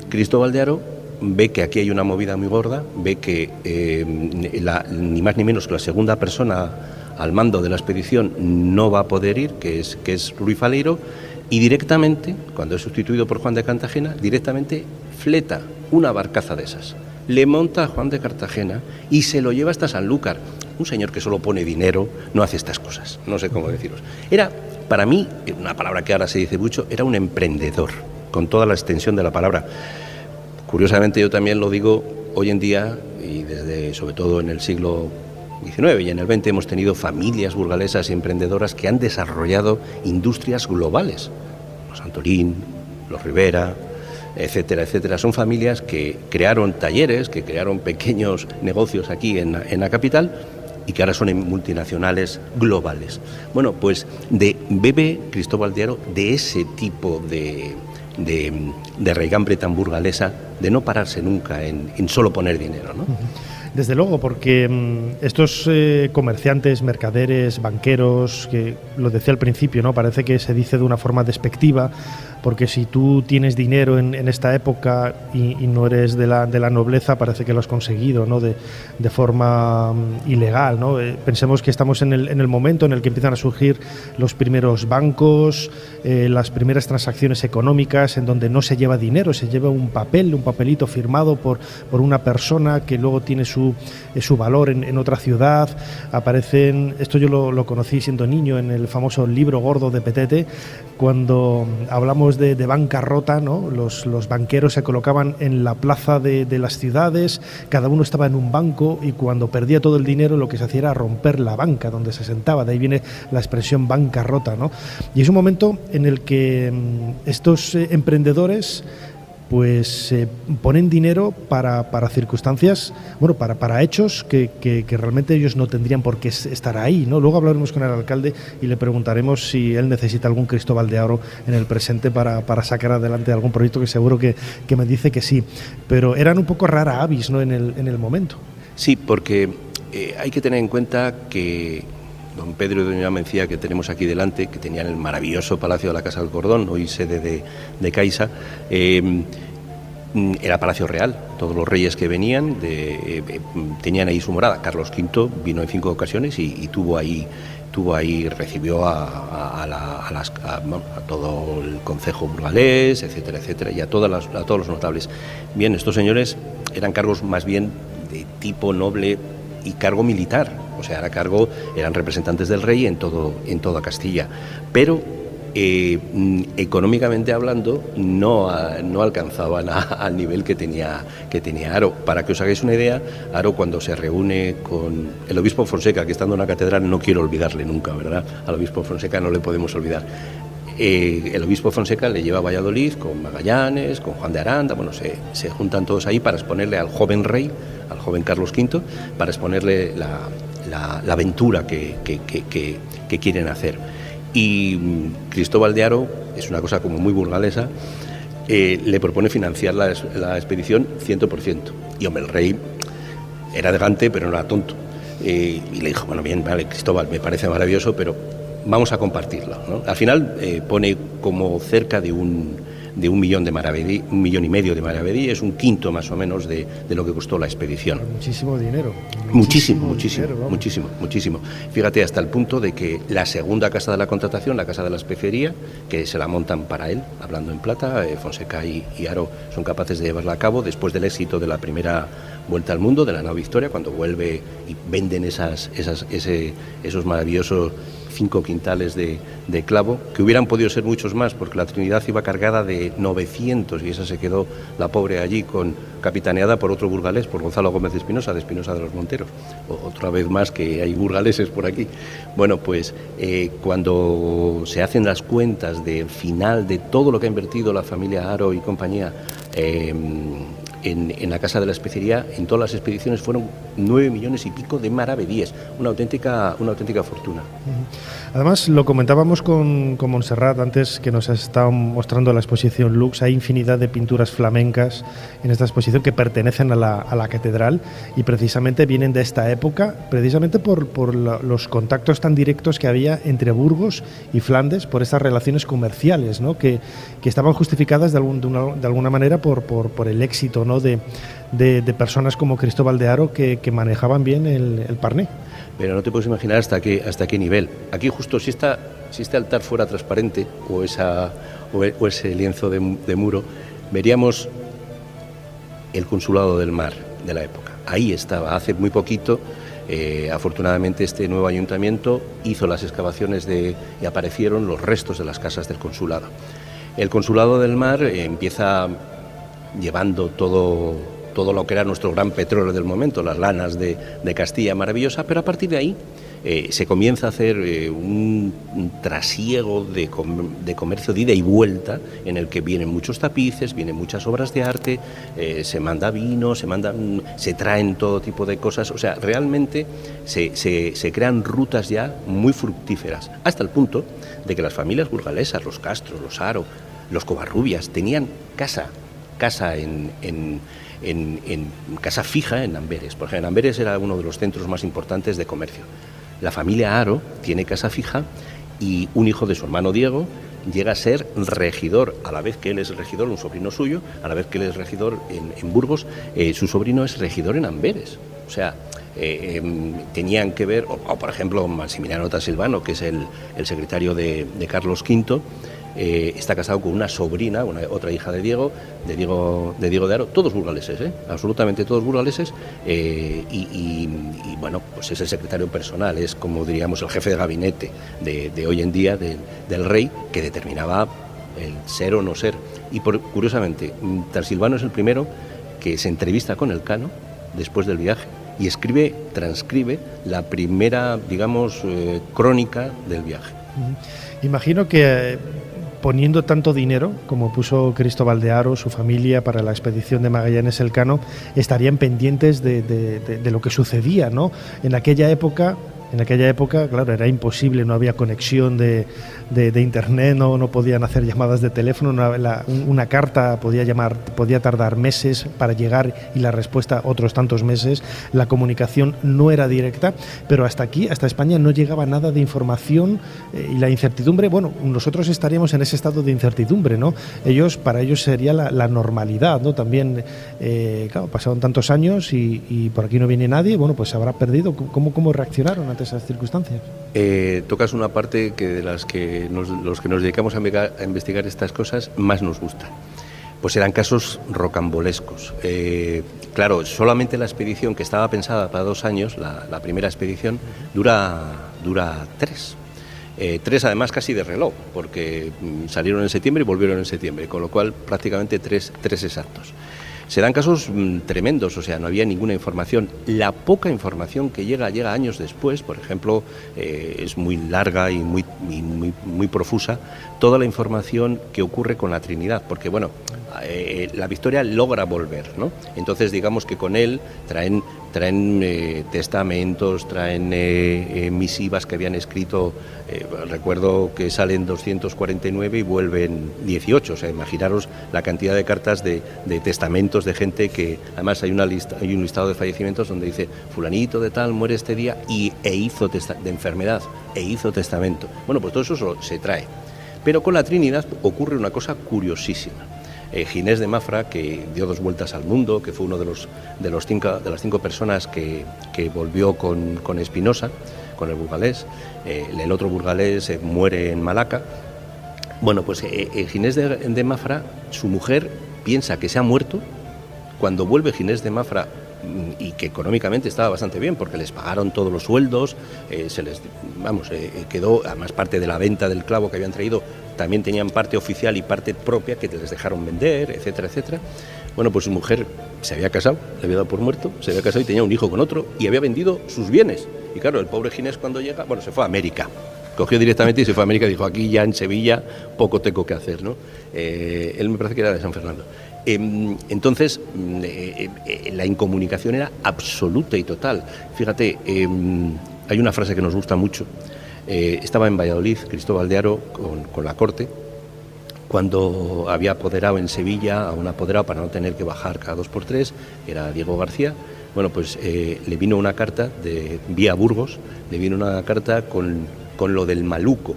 Cristóbal de Haro ve que aquí hay una movida muy gorda, ve que ni más ni menos que la segunda persona al mando de la expedición no va a poder ir, que es Ruy Faleiro, y directamente, cuando es sustituido por Juan de Cartagena, directamente fleta una barcaza de esas, le monta a Juan de Cartagena y se lo lleva hasta Sanlúcar. Un señor que solo pone dinero no hace estas cosas, no sé cómo deciros. Era, para mí, una palabra que ahora se dice mucho, era un emprendedor, con toda la extensión de la palabra. Curiosamente, yo también lo digo hoy en día, y sobre todo en el siglo XIX y en el XX, hemos tenido familias burgalesas y emprendedoras que han desarrollado industrias globales. Los Antolín, los Rivera, etcétera, etcétera. Son familias que crearon talleres, que crearon pequeños negocios aquí en la capital y que ahora son multinacionales globales. Bueno, pues bebe Cristóbal de Haro de ese tipo de raigambre tan burgalesa, de no pararse nunca en solo poner dinero, ¿no? Desde luego, porque estos comerciantes, mercaderes, banqueros, que lo decía al principio, ¿no? Parece que se dice de una forma despectiva, porque si tú tienes dinero en esta época y no eres de la nobleza, parece que lo has conseguido, ¿no? De forma ilegal, ¿no? Pensemos que estamos en el momento en el que empiezan a surgir los primeros bancos, las primeras transacciones económicas en donde no se lleva dinero, se lleva un papelito firmado por una persona que luego tiene su valor en otra ciudad. Aparecen, esto yo lo conocí siendo niño en el famoso libro gordo de Petete, cuando hablamos de bancarrota, ¿no? Los banqueros se colocaban en la plaza de las ciudades, cada uno estaba en un banco, y cuando perdía todo el dinero lo que se hacía era romper la banca donde se sentaba. De ahí viene la expresión bancarrota, ¿no? Y es un momento en el que estos emprendedores pues ponen dinero para circunstancias, bueno, para hechos que realmente ellos no tendrían por qué estar ahí, ¿no? Luego hablaremos con el alcalde y le preguntaremos si él necesita algún Cristóbal de Haro en el presente para sacar adelante algún proyecto, que seguro que me dice que sí. Pero eran un poco rara avis, ¿no? en el momento. Sí, porque hay que tener en cuenta que don Pedro y doña Mencía, que tenemos aquí delante, que tenían el maravilloso Palacio de la Casa del Cordón, hoy sede de Caixa, era Palacio Real. Todos los reyes que venían tenían ahí su morada. Carlos V vino en 5 ocasiones y recibió a todo el concejo burgalés, etcétera, etcétera, y a todos los notables. Bien, estos señores eran cargos más bien tipo noble y cargo militar, o sea, eran representantes del rey en toda Castilla, pero económicamente hablando no alcanzaban al nivel que tenía Haro. Para que os hagáis una idea, Haro, cuando se reúne con el obispo Fonseca, que estando en la catedral, no quiero olvidarle nunca, ¿verdad? Al obispo Fonseca no le podemos olvidar. El obispo Fonseca le lleva a Valladolid con Magallanes, con Juan de Aranda, bueno, se juntan todos ahí para exponerle al joven rey, al joven Carlos V, para exponerle la aventura que quieren hacer. Y Cristóbal de Haro, es una cosa como muy burgalesa, le propone financiar la expedición 100%. Y hombre, el rey era elegante, pero no era tonto. Y le dijo, bueno, bien, vale, Cristóbal, me parece maravilloso, pero vamos a compartirlo, ¿no? Al final pone como cerca de un millón de maravedí, 1,5 millones de maravedí, es un quinto más o menos de lo que costó la expedición. Muchísimo dinero. Muchísimo. Fíjate, hasta el punto de que la segunda casa de la contratación, la casa de la especería, que se la montan para él, hablando en plata, Fonseca y Haro son capaces de llevarla a cabo después del éxito de la primera vuelta al mundo, de la nao Victoria, cuando vuelve y venden esos maravillosos 5 quintales de clavo, que hubieran podido ser muchos más, porque la Trinidad iba cargada de 900 y esa se quedó la pobre allí capitaneada por otro burgalés, por Gonzalo Gómez de Espinosa de los Monteros. Otra vez más que hay burgaleses por aquí. Bueno, pues cuando se hacen las cuentas del final de todo lo que ha invertido la familia Haro y compañía en la casa de la especería, en todas las expediciones fueron 9 millones y pico de maravedíes, una auténtica fortuna. Además, lo comentábamos con Montserrat antes, que nos ha estado mostrando la exposición Lux. Hay infinidad de pinturas flamencas en esta exposición que pertenecen a la catedral y precisamente vienen de esta época, precisamente por los contactos tan directos que había entre Burgos y Flandes, por estas relaciones comerciales, ¿no? que estaban justificadas de alguna manera por el éxito, ¿no? de personas como Cristóbal de Haro que manejaban bien el parné. Pero no te puedes imaginar hasta qué nivel. Aquí justo si este altar fuera transparente o ese lienzo de muro, veríamos el Consulado del Mar de la época. Ahí estaba, hace muy poquito. Afortunadamente este nuevo ayuntamiento hizo las excavaciones y aparecieron los restos de las casas del consulado. El Consulado del Mar empieza llevando todo lo que era nuestro gran petróleo del momento, las lanas de Castilla maravillosa, pero a partir de ahí se comienza a hacer un trasiego de comercio de ida y vuelta, en el que vienen muchos tapices, vienen muchas obras de arte, se manda vino, se traen todo tipo de cosas, o sea, realmente se crean rutas ya muy fructíferas, hasta el punto de que las familias burgalesas, los Castros, los Haro, los Covarrubias, tenían casa casa fija en Amberes. Por ejemplo, Amberes era uno de los centros más importantes de comercio. La familia Haro tiene casa fija y un hijo de su hermano Diego llega a ser regidor, a la vez que él es regidor, un sobrino suyo, a la vez que él es regidor en Burgos, su sobrino es regidor en Amberes. O sea, tenían que ver, o por ejemplo, Maximiliano Tasilvano, que es el secretario de Carlos V, está casado con una sobrina, otra hija de Diego de Haro, todos burgaleses, absolutamente todos burgaleses, y bueno, pues es el secretario personal, es como diríamos el jefe de gabinete de hoy en día del rey, que determinaba el ser o no ser. Y curiosamente, Tasilvano es el primero que se entrevista con Elcano después del viaje y transcribe la primera, digamos, crónica del viaje. Imagino que poniendo tanto dinero como puso Cristóbal de Haro, su familia, para la expedición de Magallanes Elcano, estarían pendientes de lo que sucedía, ¿no? En aquella época, claro, era imposible, no había conexión de internet, no podían hacer llamadas de teléfono, una carta podía tardar meses para llegar y la respuesta otros tantos meses, la comunicación no era directa, pero hasta España no llegaba nada de información y la incertidumbre, bueno, nosotros estaríamos en ese estado de incertidumbre, ¿no? Para ellos sería la normalidad, ¿no? También, claro, pasaron tantos años y por aquí no viene nadie, bueno, pues se habrá perdido. ¿Cómo reaccionaron ante esas circunstancias? Tocas una parte que de los que nos dedicamos a investigar estas cosas más nos gusta, pues eran casos rocambolescos. Claro, solamente la expedición que estaba pensada para 2 años, la primera expedición, dura 3. 3 además casi de reloj, porque salieron en septiembre y volvieron en septiembre, con lo cual prácticamente 3 exactos. Se dan casos tremendos, o sea, no había ninguna información. La poca información que llega años después, por ejemplo, es muy larga y muy profusa, toda la información que ocurre con la Trinidad, porque bueno, la Victoria logra volver, ¿no? Entonces digamos que con él traen testamentos, traen misivas que habían escrito, recuerdo que salen 249 y vuelven 18, o sea, imaginaros la cantidad de cartas de testamentos de gente que, además hay un listado de fallecimientos donde dice fulanito de tal muere este día e hizo de enfermedad, e hizo testamento. Bueno, pues todo eso se trae. Pero con la Trinidad ocurre una cosa curiosísima. Ginés de Mafra, que dio 2 vueltas al mundo, que fue uno de las 5 personas que volvió con Espinosa, con el burgalés. El otro burgalés muere en Malaca. Bueno, pues Ginés de Mafra, su mujer piensa que se ha muerto. Cuando vuelve Ginés de Mafra, y que económicamente estaba bastante bien porque les pagaron todos los sueldos, quedó, además parte de la venta del clavo que habían traído, también tenían parte oficial y parte propia que les dejaron vender, etcétera, etcétera. Bueno, pues su mujer se había casado, le había dado por muerto, se había casado y tenía un hijo con otro y había vendido sus bienes. Y claro, el pobre Ginés cuando llega, se fue a América. Cogió directamente y se fue a América y dijo, aquí ya en Sevilla poco tengo que hacer, ¿no? Él me parece que era de San Fernando. Entonces, la incomunicación era absoluta y total. Fíjate, hay una frase que nos gusta mucho. Estaba en Valladolid Cristóbal de Haro con la corte, cuando había apoderado en Sevilla a un apoderado para no tener que bajar cada 2 por 3, era Diego García. Bueno, pues le vino una carta vía Burgos, le vino una carta con lo del maluco,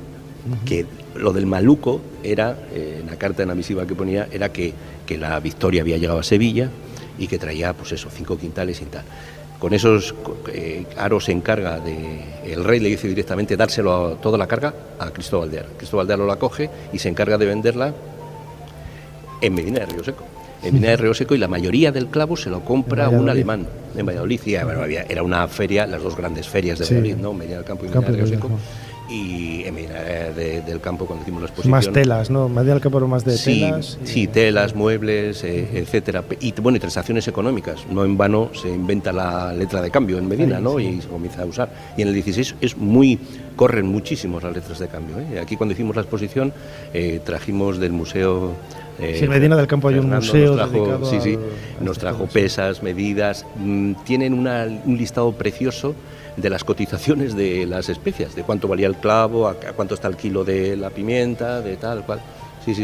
que lo del maluco era, en la carta, en la misiva que ponía, era que la Victoria había llegado a Sevilla y que traía, 5 quintales y tal. Con esos, Haro se encarga el rey le dice directamente dárselo toda la carga a Cristóbal de Haro. Cristóbal de Haro la coge y se encarga de venderla en Medina de Río Seco. En Medina de Río Seco, y la mayoría del clavo se lo compra un alemán en Valladolid. Y, era una feria, las 2 grandes ferias de Valladolid, ¿no? Medina del Campo y Medina de Río Seco. Y en Medina del Campo, cuando hicimos la exposición, más telas, ¿no? Medina del Campo, más de telas. Sí, telas, muebles, etcétera. Y transacciones económicas. No en vano se inventa la letra de cambio en Medina, ¿no? Y se comienza a usar. Y en el 16 corren muchísimos las letras de cambio, ¿eh? Aquí cuando hicimos la exposición trajimos del museo. En Medina del Campo hay un museo dedicado nos trajo pesas, medidas. Tienen un listado precioso de las cotizaciones de las especias, de cuánto valía el clavo, a cuánto está el kilo de la pimienta, de tal cual. Sí.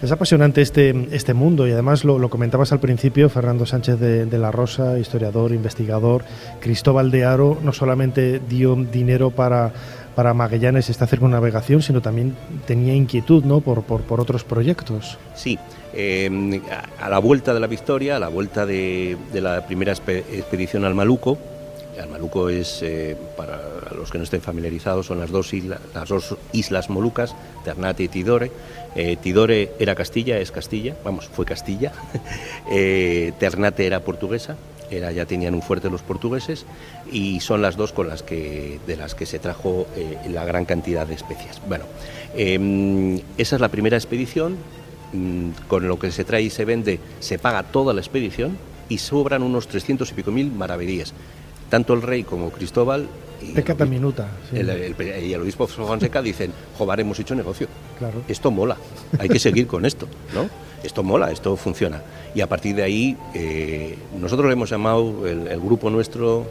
Es apasionante este mundo, y además lo comentabas al principio, Fernando Sánchez de la Rosa, historiador, investigador. Cristóbal de Haro no solamente dio dinero para Magallanes esta circunnavegación, sino también tenía inquietud, ¿no?, por otros proyectos. Sí, a la vuelta de la Victoria, a la vuelta de la primera expedición al Maluco. El Maluco es, para los que no estén familiarizados, son las dos islas Molucas, Ternate y Tidore. Tidore era Castilla, es Castilla, fue Castilla. Ternate era portuguesa, ya tenían un fuerte los portugueses, y son las 2 de las que se trajo la gran cantidad de especias. Bueno, esa es la primera expedición. Con lo que se trae y se vende se paga toda la expedición y sobran unos 300 y pico mil maravedíes. Tanto el rey como Cristóbal y el obispo Fonseca dicen, joder, hemos hecho negocio. Claro. Esto mola, hay que seguir con esto, ¿no? Esto mola, esto funciona. Y a partir de ahí, nosotros le hemos llamado, el grupo nuestro,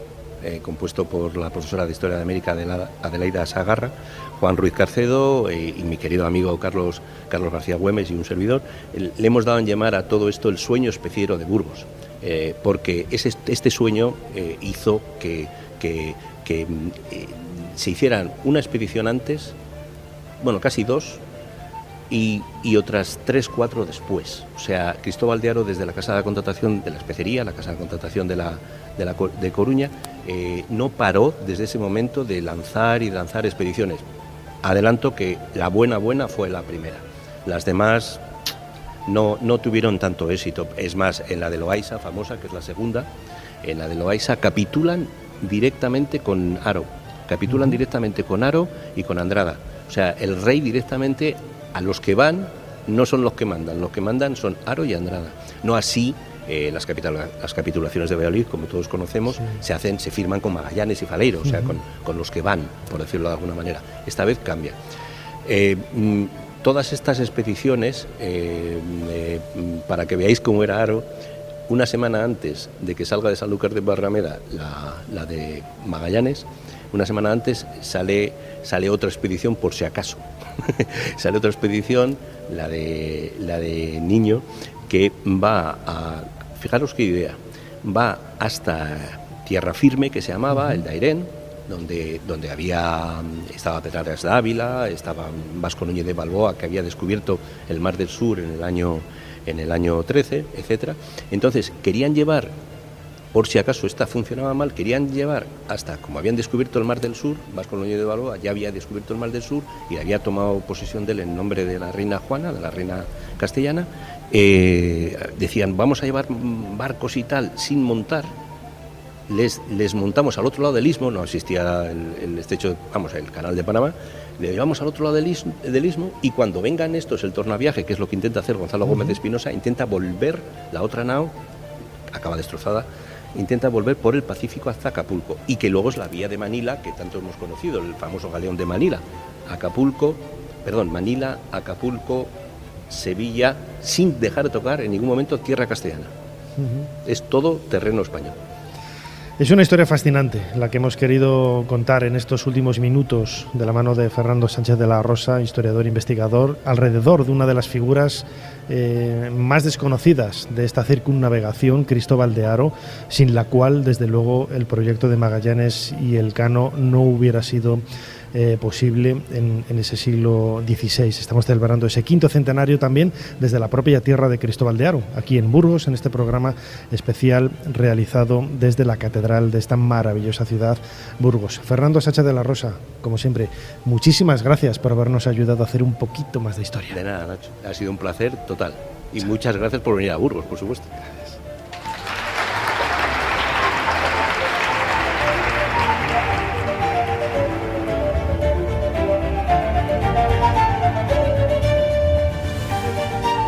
compuesto por la profesora de Historia de América Adelaida Sagarra, Juan Ruiz Carcedo y mi querido amigo Carlos García Güemes y un servidor, le hemos dado en llamar a todo esto el sueño especiero de Burgos. Porque este sueño hizo que se hicieran una expedición antes, casi 2, y otras 3, 4 después. O sea, Cristóbal de Haro, desde la Casa de Contratación de la Especería, la Casa de Contratación de Coruña, no paró desde ese momento de lanzar expediciones. Adelanto que la buena fue la primera. Las demás no tuvieron tanto éxito. Es más, en la de Loaysa, famosa, que es la segunda, en la de Loaysa capitulan directamente con Haro. Capitulan directamente con Haro y con Andrada. O sea, el rey directamente, a los que van, no son los que mandan son Haro y Andrada. No así las capitulaciones de Valladolid, como todos conocemos, se firman con Magallanes y Faleiro, o sea, con los que van, por decirlo de alguna manera. Esta vez cambia. Todas estas expediciones, para que veáis cómo era Haro, una semana antes de que salga de Sanlúcar de Barrameda la de Magallanes, una semana antes sale otra expedición por si acaso. Sale otra expedición, la de Niño, que va a, fijaros qué idea, va hasta Tierra Firme, que se llamaba, el Dairén, donde estaba Pedradas de Ávila, estaba Vasco Núñez de Balboa, que había descubierto el Mar del Sur en el año 13, etcétera. Entonces querían llevar, por si acaso esta funcionaba mal, querían llevar hasta, como habían descubierto el Mar del Sur, Vasco Núñez de Balboa ya había descubierto el Mar del Sur y había tomado posesión de él en nombre de la reina Juana, de la reina castellana. Decían, vamos a llevar barcos y tal sin montar. Les montamos al otro lado del istmo, no existía el estrecho, el canal de Panamá, le llevamos al otro lado del istmo, y cuando vengan estos, el tornaviaje, que es lo que intenta hacer Gonzalo Gómez de Espinosa, intenta volver la otra nao, acaba destrozada, intenta volver por el Pacífico hasta Acapulco, y que luego es la vía de Manila, que tanto hemos conocido, el famoso galeón de Manila, Manila, Acapulco, Sevilla, sin dejar de tocar en ningún momento tierra castellana. Es todo terreno español. Es una historia fascinante la que hemos querido contar en estos últimos minutos de la mano de Fernando Sánchez de la Rosa, historiador, investigador, alrededor de una de las figuras más desconocidas de esta circunnavegación, Cristóbal de Haro, sin la cual, desde luego, el proyecto de Magallanes y Elcano no hubiera sido posible en ese siglo XVI. Estamos celebrando ese quinto centenario también desde la propia tierra de Cristóbal de Haro, aquí en Burgos, en este programa especial realizado desde la catedral de esta maravillosa ciudad, Burgos. Fernando Sánchez de la Rosa, como siempre, muchísimas gracias por habernos ayudado a hacer un poquito más de historia. De nada, Nacho. Ha sido un placer total. Y muchas gracias por venir a Burgos, por supuesto.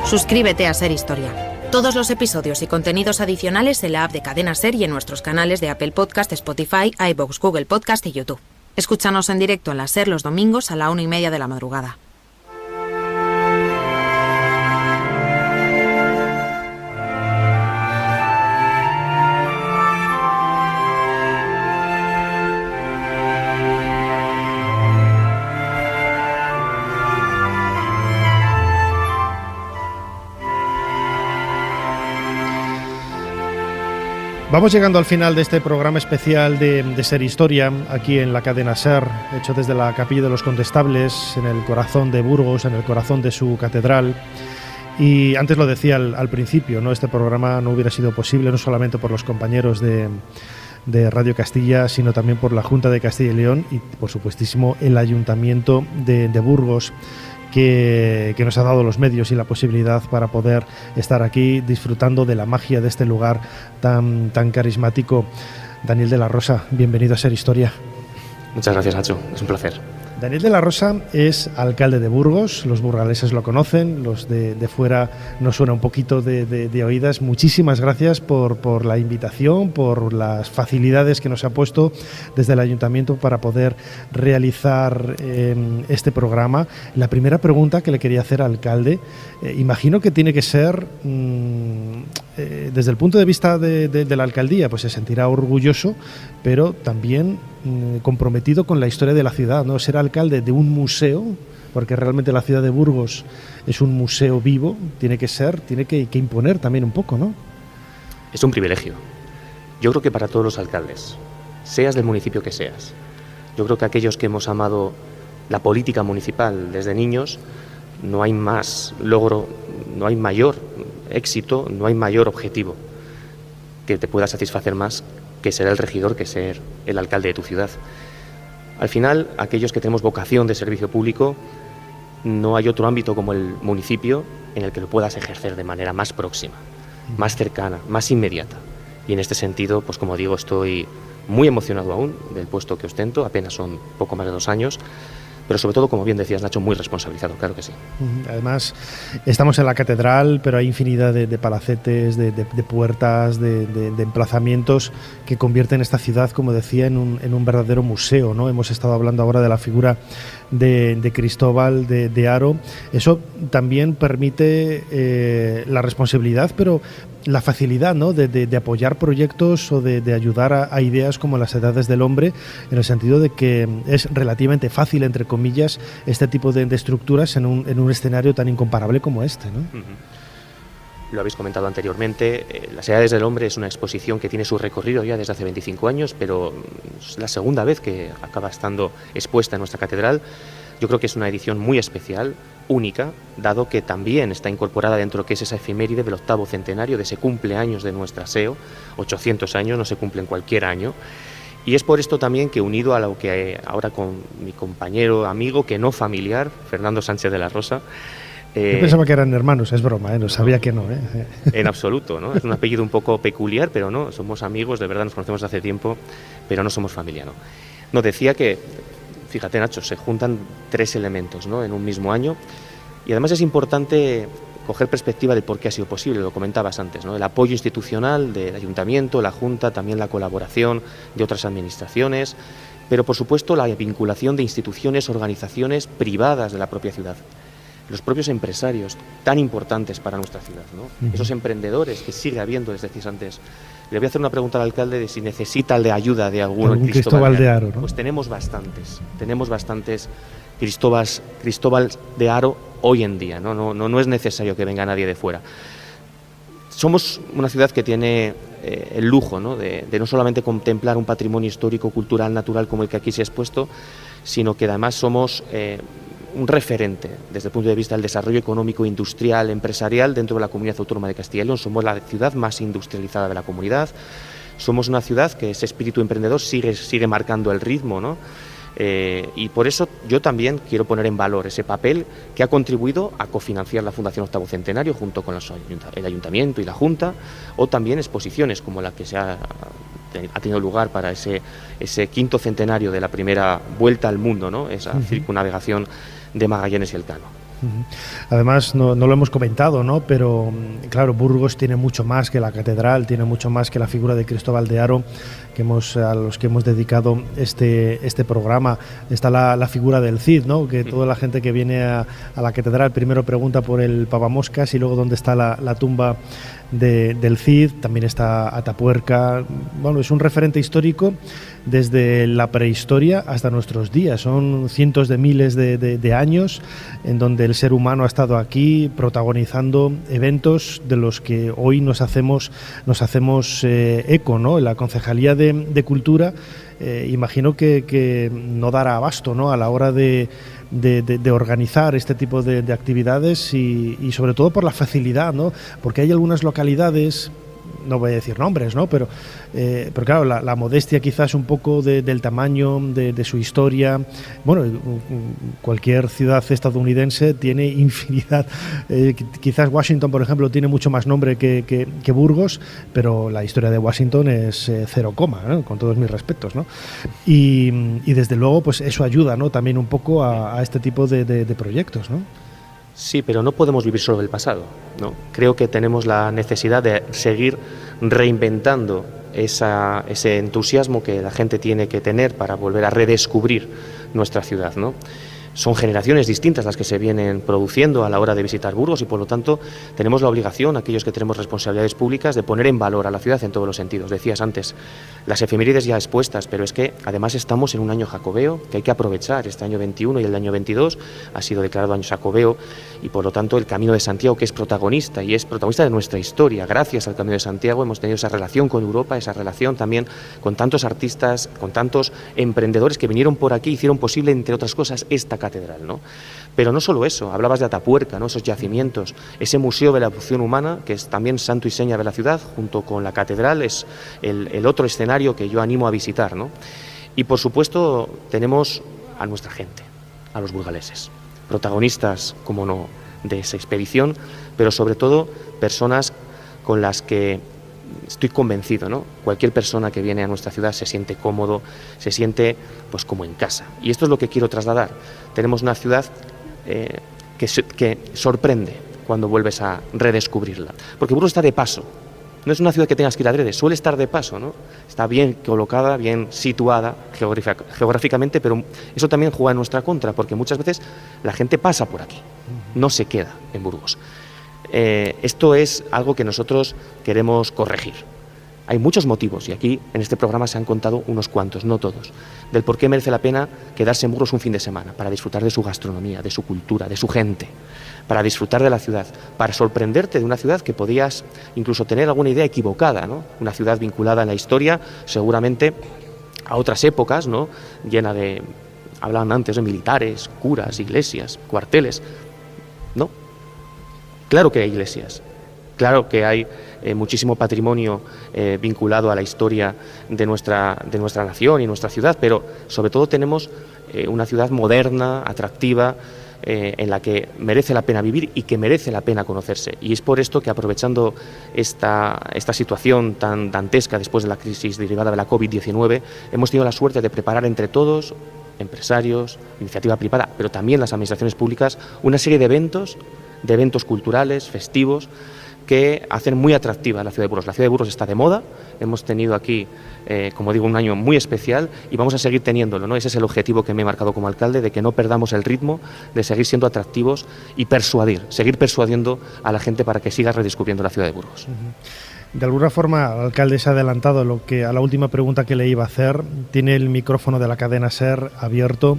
Suscríbete a Ser Historia. Todos los episodios y contenidos adicionales en la app de Cadena Ser y en nuestros canales de Apple Podcast, Spotify, iVoox, Google Podcast y YouTube. Escúchanos en directo en la Ser los domingos a la 1:30 de la madrugada. Vamos llegando al final de este programa especial de Ser Historia, aquí en la cadena Ser, hecho desde la Capilla de los Condestables, en el corazón de Burgos, en el corazón de su catedral. Y antes lo decía al principio, ¿no? Este programa no hubiera sido posible no solamente por los compañeros de Radio Castilla, sino también por la Junta de Castilla y León y, por supuestísimo, el Ayuntamiento de Burgos, que nos ha dado los medios y la posibilidad para poder estar aquí disfrutando de la magia de este lugar tan carismático. Daniel de la Rosa, bienvenido a Ser Historia. Muchas gracias, Nacho, es un placer. Daniel de la Rosa es alcalde de Burgos, los burgaleses lo conocen, los de fuera nos suena un poquito de oídas. Muchísimas gracias por la invitación, por las facilidades que nos ha puesto desde el Ayuntamiento para poder realizar este programa. La primera pregunta que le quería hacer al alcalde, imagino que tiene que ser, desde el punto de vista de la alcaldía, pues se sentirá orgulloso, pero también comprometido con la historia de la ciudad, ¿no? Ser alcalde de un museo, porque realmente la ciudad de Burgos es un museo vivo, tiene que imponer también un poco, ¿no? Es un privilegio. Yo creo que para todos los alcaldes, seas del municipio que seas, yo creo que aquellos que hemos amado la política municipal desde niños, no hay más logro, no hay mayor éxito, no hay mayor objetivo que te pueda satisfacer más que ser el regidor, que ser el alcalde de tu ciudad. Al final, aquellos que tenemos vocación de servicio público, no hay otro ámbito como el municipio en el que lo puedas ejercer de manera más próxima, más cercana, más inmediata. Y en este sentido, pues como digo, estoy muy emocionado aún del puesto que ostento, apenas son poco más de 2 años, pero sobre todo, como bien decías, Nacho, muy responsabilizado, claro que sí. Además, estamos en la catedral, pero hay infinidad de palacetes, de puertas, de emplazamientos que convierten esta ciudad, como decía, en un verdadero museo, ¿no? Hemos estado hablando ahora de la figura de Cristóbal de Haro. Eso también permite la responsabilidad, pero la facilidad, ¿no?, de apoyar proyectos o de ayudar a ideas como las Edades del Hombre, en el sentido de que es relativamente fácil, entre comillas, este tipo de estructuras en un escenario tan incomparable como este, ¿no? Lo habéis comentado anteriormente, Las Edades del Hombre es una exposición que tiene su recorrido ya desde hace 25 años, pero es la segunda vez que acaba estando expuesta en nuestra catedral. Yo creo que es una edición muy especial, única, dado que también está incorporada dentro que es esa efeméride del 8º centenario de ese cumpleaños de nuestra SEO. 800 años no se cumplen cualquier año. Y es por esto también que, unido a lo que ahora con mi compañero, amigo, que no familiar, Fernando Sánchez de la Rosa... Yo pensaba que eran hermanos, es broma, no sabía que no. En absoluto, ¿no? Es un apellido un poco peculiar, pero no, somos amigos, de verdad nos conocemos hace tiempo, pero no somos familia, ¿no? Nos decía que, fíjate, Nacho, se juntan 3 elementos, ¿no?, en un mismo año, y además es importante coger perspectiva de por qué ha sido posible, lo comentabas antes, ¿no? El apoyo institucional del Ayuntamiento, la Junta, también la colaboración de otras administraciones, pero por supuesto la vinculación de instituciones, organizaciones privadas de la propia ciudad. Los propios empresarios tan importantes para nuestra ciudad, ¿no? Esos emprendedores que sigue habiendo, les decís antes. Le voy a hacer una pregunta al alcalde de si necesita de ayuda de algún Cristóbal de Haro, ¿no? Pues tenemos bastantes Cristóbal de Haro hoy en día, no es necesario que venga nadie de fuera. Somos una ciudad que tiene el lujo, ¿no?, de no solamente contemplar un patrimonio histórico, cultural, natural como el que aquí se ha expuesto, sino que además somos un referente desde el punto de vista del desarrollo económico, industrial, empresarial dentro de la Comunidad Autónoma de Castilla y León. Somos la ciudad más industrializada de la comunidad, somos una ciudad que ese espíritu emprendedor sigue marcando el ritmo, ¿no? Y por eso yo también quiero poner en valor ese papel que ha contribuido a cofinanciar la Fundación 8º Centenario junto con el Ayuntamiento y la Junta, o también exposiciones como la que ha tenido lugar para ese 5º centenario de la primera vuelta al mundo, ¿no?, esa circunnavegación de Magallanes y Elcano. Además, no lo hemos comentado, ¿no?, pero claro, Burgos tiene mucho más que la catedral, tiene mucho más que la figura de Cristóbal de Haro, a los que hemos dedicado este programa. Está la figura del Cid, ¿no?, que toda la gente que viene a la catedral primero pregunta por el Papamoscas y luego dónde está la tumba del Cid. También está Atapuerca. Bueno, es un referente histórico desde la prehistoria hasta nuestros días. Son cientos de miles de años en donde el ser humano ha estado aquí protagonizando eventos de los que hoy nos hacemos eco, ¿no? La Concejalía de Cultura, imagino que no dará abasto, ¿no?, a la hora de organizar este tipo de actividades y sobre todo por la facilidad, ¿no?, porque hay algunas localidades, no voy a decir nombres, ¿no?, pero claro, la modestia quizás un poco del tamaño de su historia. Bueno, cualquier ciudad estadounidense tiene infinidad, quizás Washington, por ejemplo, tiene mucho más nombre que Burgos, pero la historia de Washington es 0, ¿no?, con todos mis respetos, ¿no? Y desde luego, pues eso ayuda, ¿no?, también un poco a este tipo de proyectos, ¿no? Sí, pero no podemos vivir solo del pasado, ¿no? Creo que tenemos la necesidad de seguir reinventando ese entusiasmo que la gente tiene que tener para volver a redescubrir nuestra ciudad, ¿no? Son generaciones distintas las que se vienen produciendo a la hora de visitar Burgos y, por lo tanto, tenemos la obligación, aquellos que tenemos responsabilidades públicas, de poner en valor a la ciudad en todos los sentidos. Decías antes, las efemérides ya expuestas, pero es que además estamos en un año jacobeo que hay que aprovechar. Este año 21 y el año 22 ha sido declarado año jacobeo y, por lo tanto, el Camino de Santiago, que es protagonista y es protagonista de nuestra historia. Gracias al Camino de Santiago hemos tenido esa relación con Europa, esa relación también con tantos artistas, con tantos emprendedores que vinieron por aquí y hicieron posible, entre otras cosas, esta catedral, ¿no? Pero no solo eso, hablabas de Atapuerca, ¿no?, esos yacimientos, ese museo de la evolución humana, que es también santo y seña de la ciudad, junto con la catedral, es el otro escenario que yo animo a visitar, ¿no? Y por supuesto tenemos a nuestra gente, a los burgaleses. protagonistas, como no, de esa expedición, pero sobre todo personas con las que estoy convencido, ¿no? Cualquier persona que viene a nuestra ciudad se siente cómodo, se siente pues como en casa. Y esto es lo que quiero trasladar. Tenemos una ciudad que sorprende cuando vuelves a redescubrirla. Porque Burgos está de paso. No es una ciudad que tengas que ir adrede, suele estar de paso, ¿no? Está bien colocada, bien situada geográficamente, pero eso también juega en nuestra contra, porque muchas veces la gente pasa por aquí, no se queda en Burgos. Esto es algo que nosotros queremos corregir. Hay muchos motivos, y aquí en este programa se han contado unos cuantos, no todos, del por qué merece la pena quedarse en Burgos un fin de semana, para disfrutar de su gastronomía, de su cultura, de su gente, para disfrutar de la ciudad, para sorprenderte de una ciudad que podías incluso tener alguna idea equivocada, ¿no? Una ciudad vinculada en la historia, seguramente a otras épocas, ¿no? Llena de, hablaban antes de militares, curas, iglesias, cuarteles. No, claro que hay iglesias, claro que hay muchísimo patrimonio vinculado a la historia de nuestra nación y nuestra ciudad, pero sobre todo tenemos una ciudad moderna, atractiva, en la que merece la pena vivir y que merece la pena conocerse. Y es por esto que, aprovechando esta situación tan dantesca después de la crisis derivada de la COVID-19, hemos tenido la suerte de preparar entre todos, empresarios, iniciativa privada, pero también las administraciones públicas, una serie de eventos culturales, festivos, que hacen muy atractiva la ciudad de Burgos. La ciudad de Burgos está de moda, hemos tenido aquí, como digo, un año muy especial y vamos a seguir teniéndolo, ¿no? Ese es el objetivo que me he marcado como alcalde, de que no perdamos el ritmo, de seguir siendo atractivos y seguir persuadiendo a la gente para que siga redescubriendo la ciudad de Burgos. De alguna forma, el alcalde se ha adelantado a la última pregunta que le iba a hacer. Tiene el micrófono de la cadena SER abierto.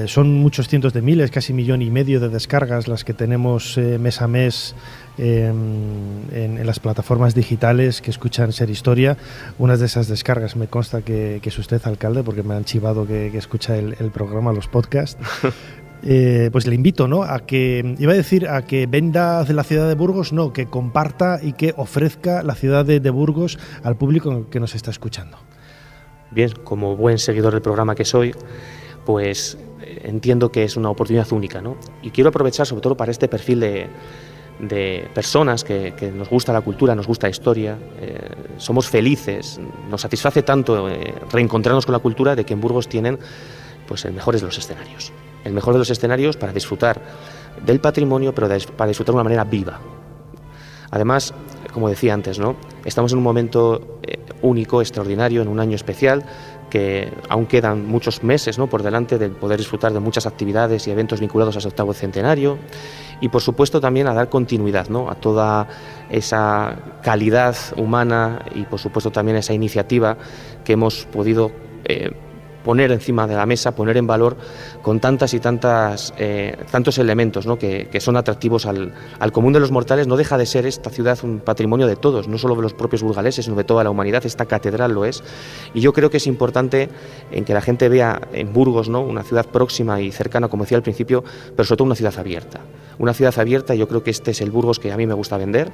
Son muchos cientos de miles, casi 1,5 millones de descargas las que tenemos mes a mes en las plataformas digitales que escuchan Ser Historia. Unas de esas descargas me consta que es usted, alcalde, porque me han chivado que escucha el programa, los podcasts. Pues le invito, ¿no?, a que venda de la ciudad de Burgos, no, que comparta y que ofrezca la ciudad de Burgos al público que nos está escuchando. Bien, como buen seguidor del programa que soy, pues entiendo que es una oportunidad única, ¿no? Y quiero aprovechar sobre todo para este perfil de personas que nos gusta la cultura, nos gusta la historia, somos felices, nos satisface tanto reencontrarnos con la cultura, de que en Burgos tienen pues el mejor de los escenarios. El mejor de los escenarios para disfrutar del patrimonio, pero para disfrutar de una manera viva. Además, como decía antes, ¿no?, estamos en un momento único, extraordinario, en un año especial, que aún quedan muchos meses, ¿no?, por delante de poder disfrutar de muchas actividades y eventos vinculados a su 8º centenario, y por supuesto también a dar continuidad, ¿no?, a toda esa calidad humana y por supuesto también esa iniciativa que hemos podido poner encima de la mesa, poner en valor con tantos elementos, ¿no?, que son atractivos al común de los mortales. No deja de ser esta ciudad un patrimonio de todos, no solo de los propios burgaleses, sino de toda la humanidad. Esta catedral lo es, y yo creo que es importante en que la gente vea en Burgos, ¿no?, una ciudad próxima y cercana, como decía al principio, pero sobre todo una ciudad abierta. Una ciudad abierta, yo creo que este es el Burgos que a mí me gusta vender,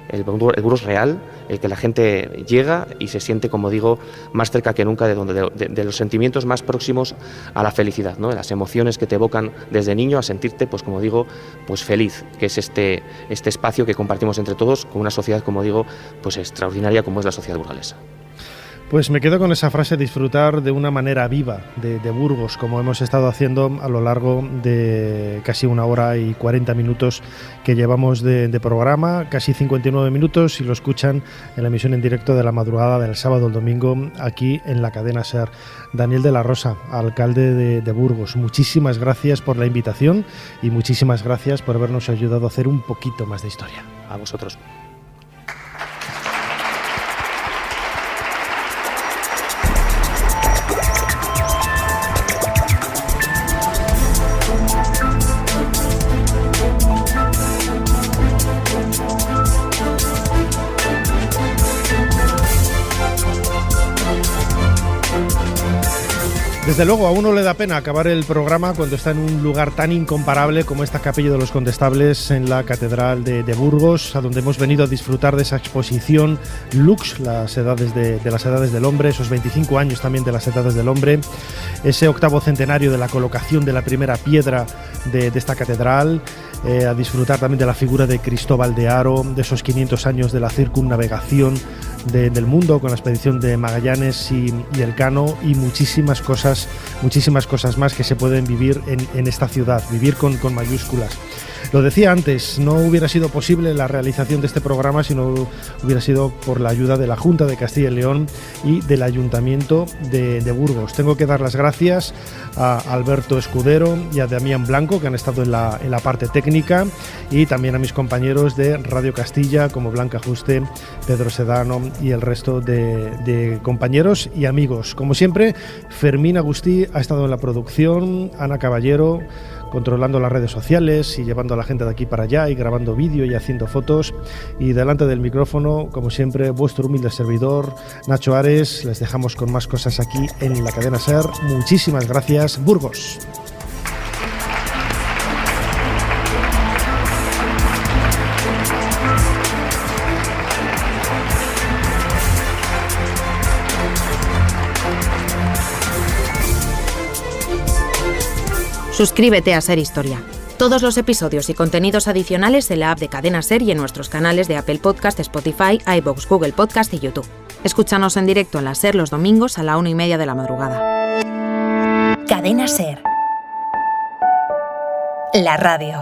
el Burgos real, el que la gente llega y se siente, como digo, más cerca que nunca de los sentimientos más próximos a la felicidad, ¿no?, de las emociones que te evocan desde niño a sentirte, pues como digo, pues feliz, que es este espacio que compartimos entre todos con una sociedad, como digo, pues extraordinaria como es la sociedad burgalesa. Pues me quedo con esa frase, disfrutar de una manera viva de Burgos, como hemos estado haciendo a lo largo de casi 1 hora y 40 minutos que llevamos de programa, casi 59 minutos, si lo escuchan en la emisión en directo de la madrugada del sábado al domingo aquí en la cadena SER. Daniel de la Rosa, alcalde de Burgos, muchísimas gracias por la invitación y muchísimas gracias por habernos ayudado a hacer un poquito más de historia. A vosotros. Desde luego, a uno le da pena acabar el programa cuando está en un lugar tan incomparable como esta Capilla de los Condestables en la Catedral de Burgos, a donde hemos venido a disfrutar de esa exposición Lux, las edades de las edades del hombre, esos 25 años también de las edades del hombre, ese 8º centenario de la colocación de la primera piedra de esta catedral, a disfrutar también de la figura de Cristóbal de Haro, de esos 500 años de la circunnavegación del mundo con la expedición de Magallanes y Elcano, y muchísimas cosas más que se pueden vivir en esta ciudad, vivir con mayúsculas. Lo decía antes, no hubiera sido posible la realización de este programa si no hubiera sido por la ayuda de la Junta de Castilla y León y del Ayuntamiento de Burgos. Tengo que dar las gracias a Alberto Escudero y a Damián Blanco, que han estado en la parte técnica, y también a mis compañeros de Radio Castilla como Blanca Juste, Pedro Sedano y el resto de compañeros y amigos. Como siempre, Fermín Agustí ha estado en la producción, Ana Caballero controlando las redes sociales y llevando a la gente de aquí para allá y grabando vídeo y haciendo fotos, y delante del micrófono, como siempre, vuestro humilde servidor, Nacho Ares. Les dejamos con más cosas aquí en la cadena SER. Muchísimas gracias, Burgos. Suscríbete a Ser Historia. Todos los episodios y contenidos adicionales en la app de Cadena Ser y en nuestros canales de Apple Podcast, Spotify, iVoox, Google Podcast y YouTube. Escúchanos en directo en la Ser los domingos a la 1:30 de la madrugada. Cadena Ser. La radio.